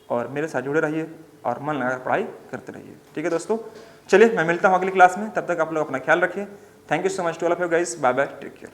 और मेरे साथ जुड़े रहिए और मन लगाकर पढ़ाई करते रहिए। ठीक है दोस्तों, चलिए मैं मिलता हूँ अगली क्लास में, तब तक आप लोग अपना ख्याल रखिए। Thank you so much to all of you guys, bye bye, take care.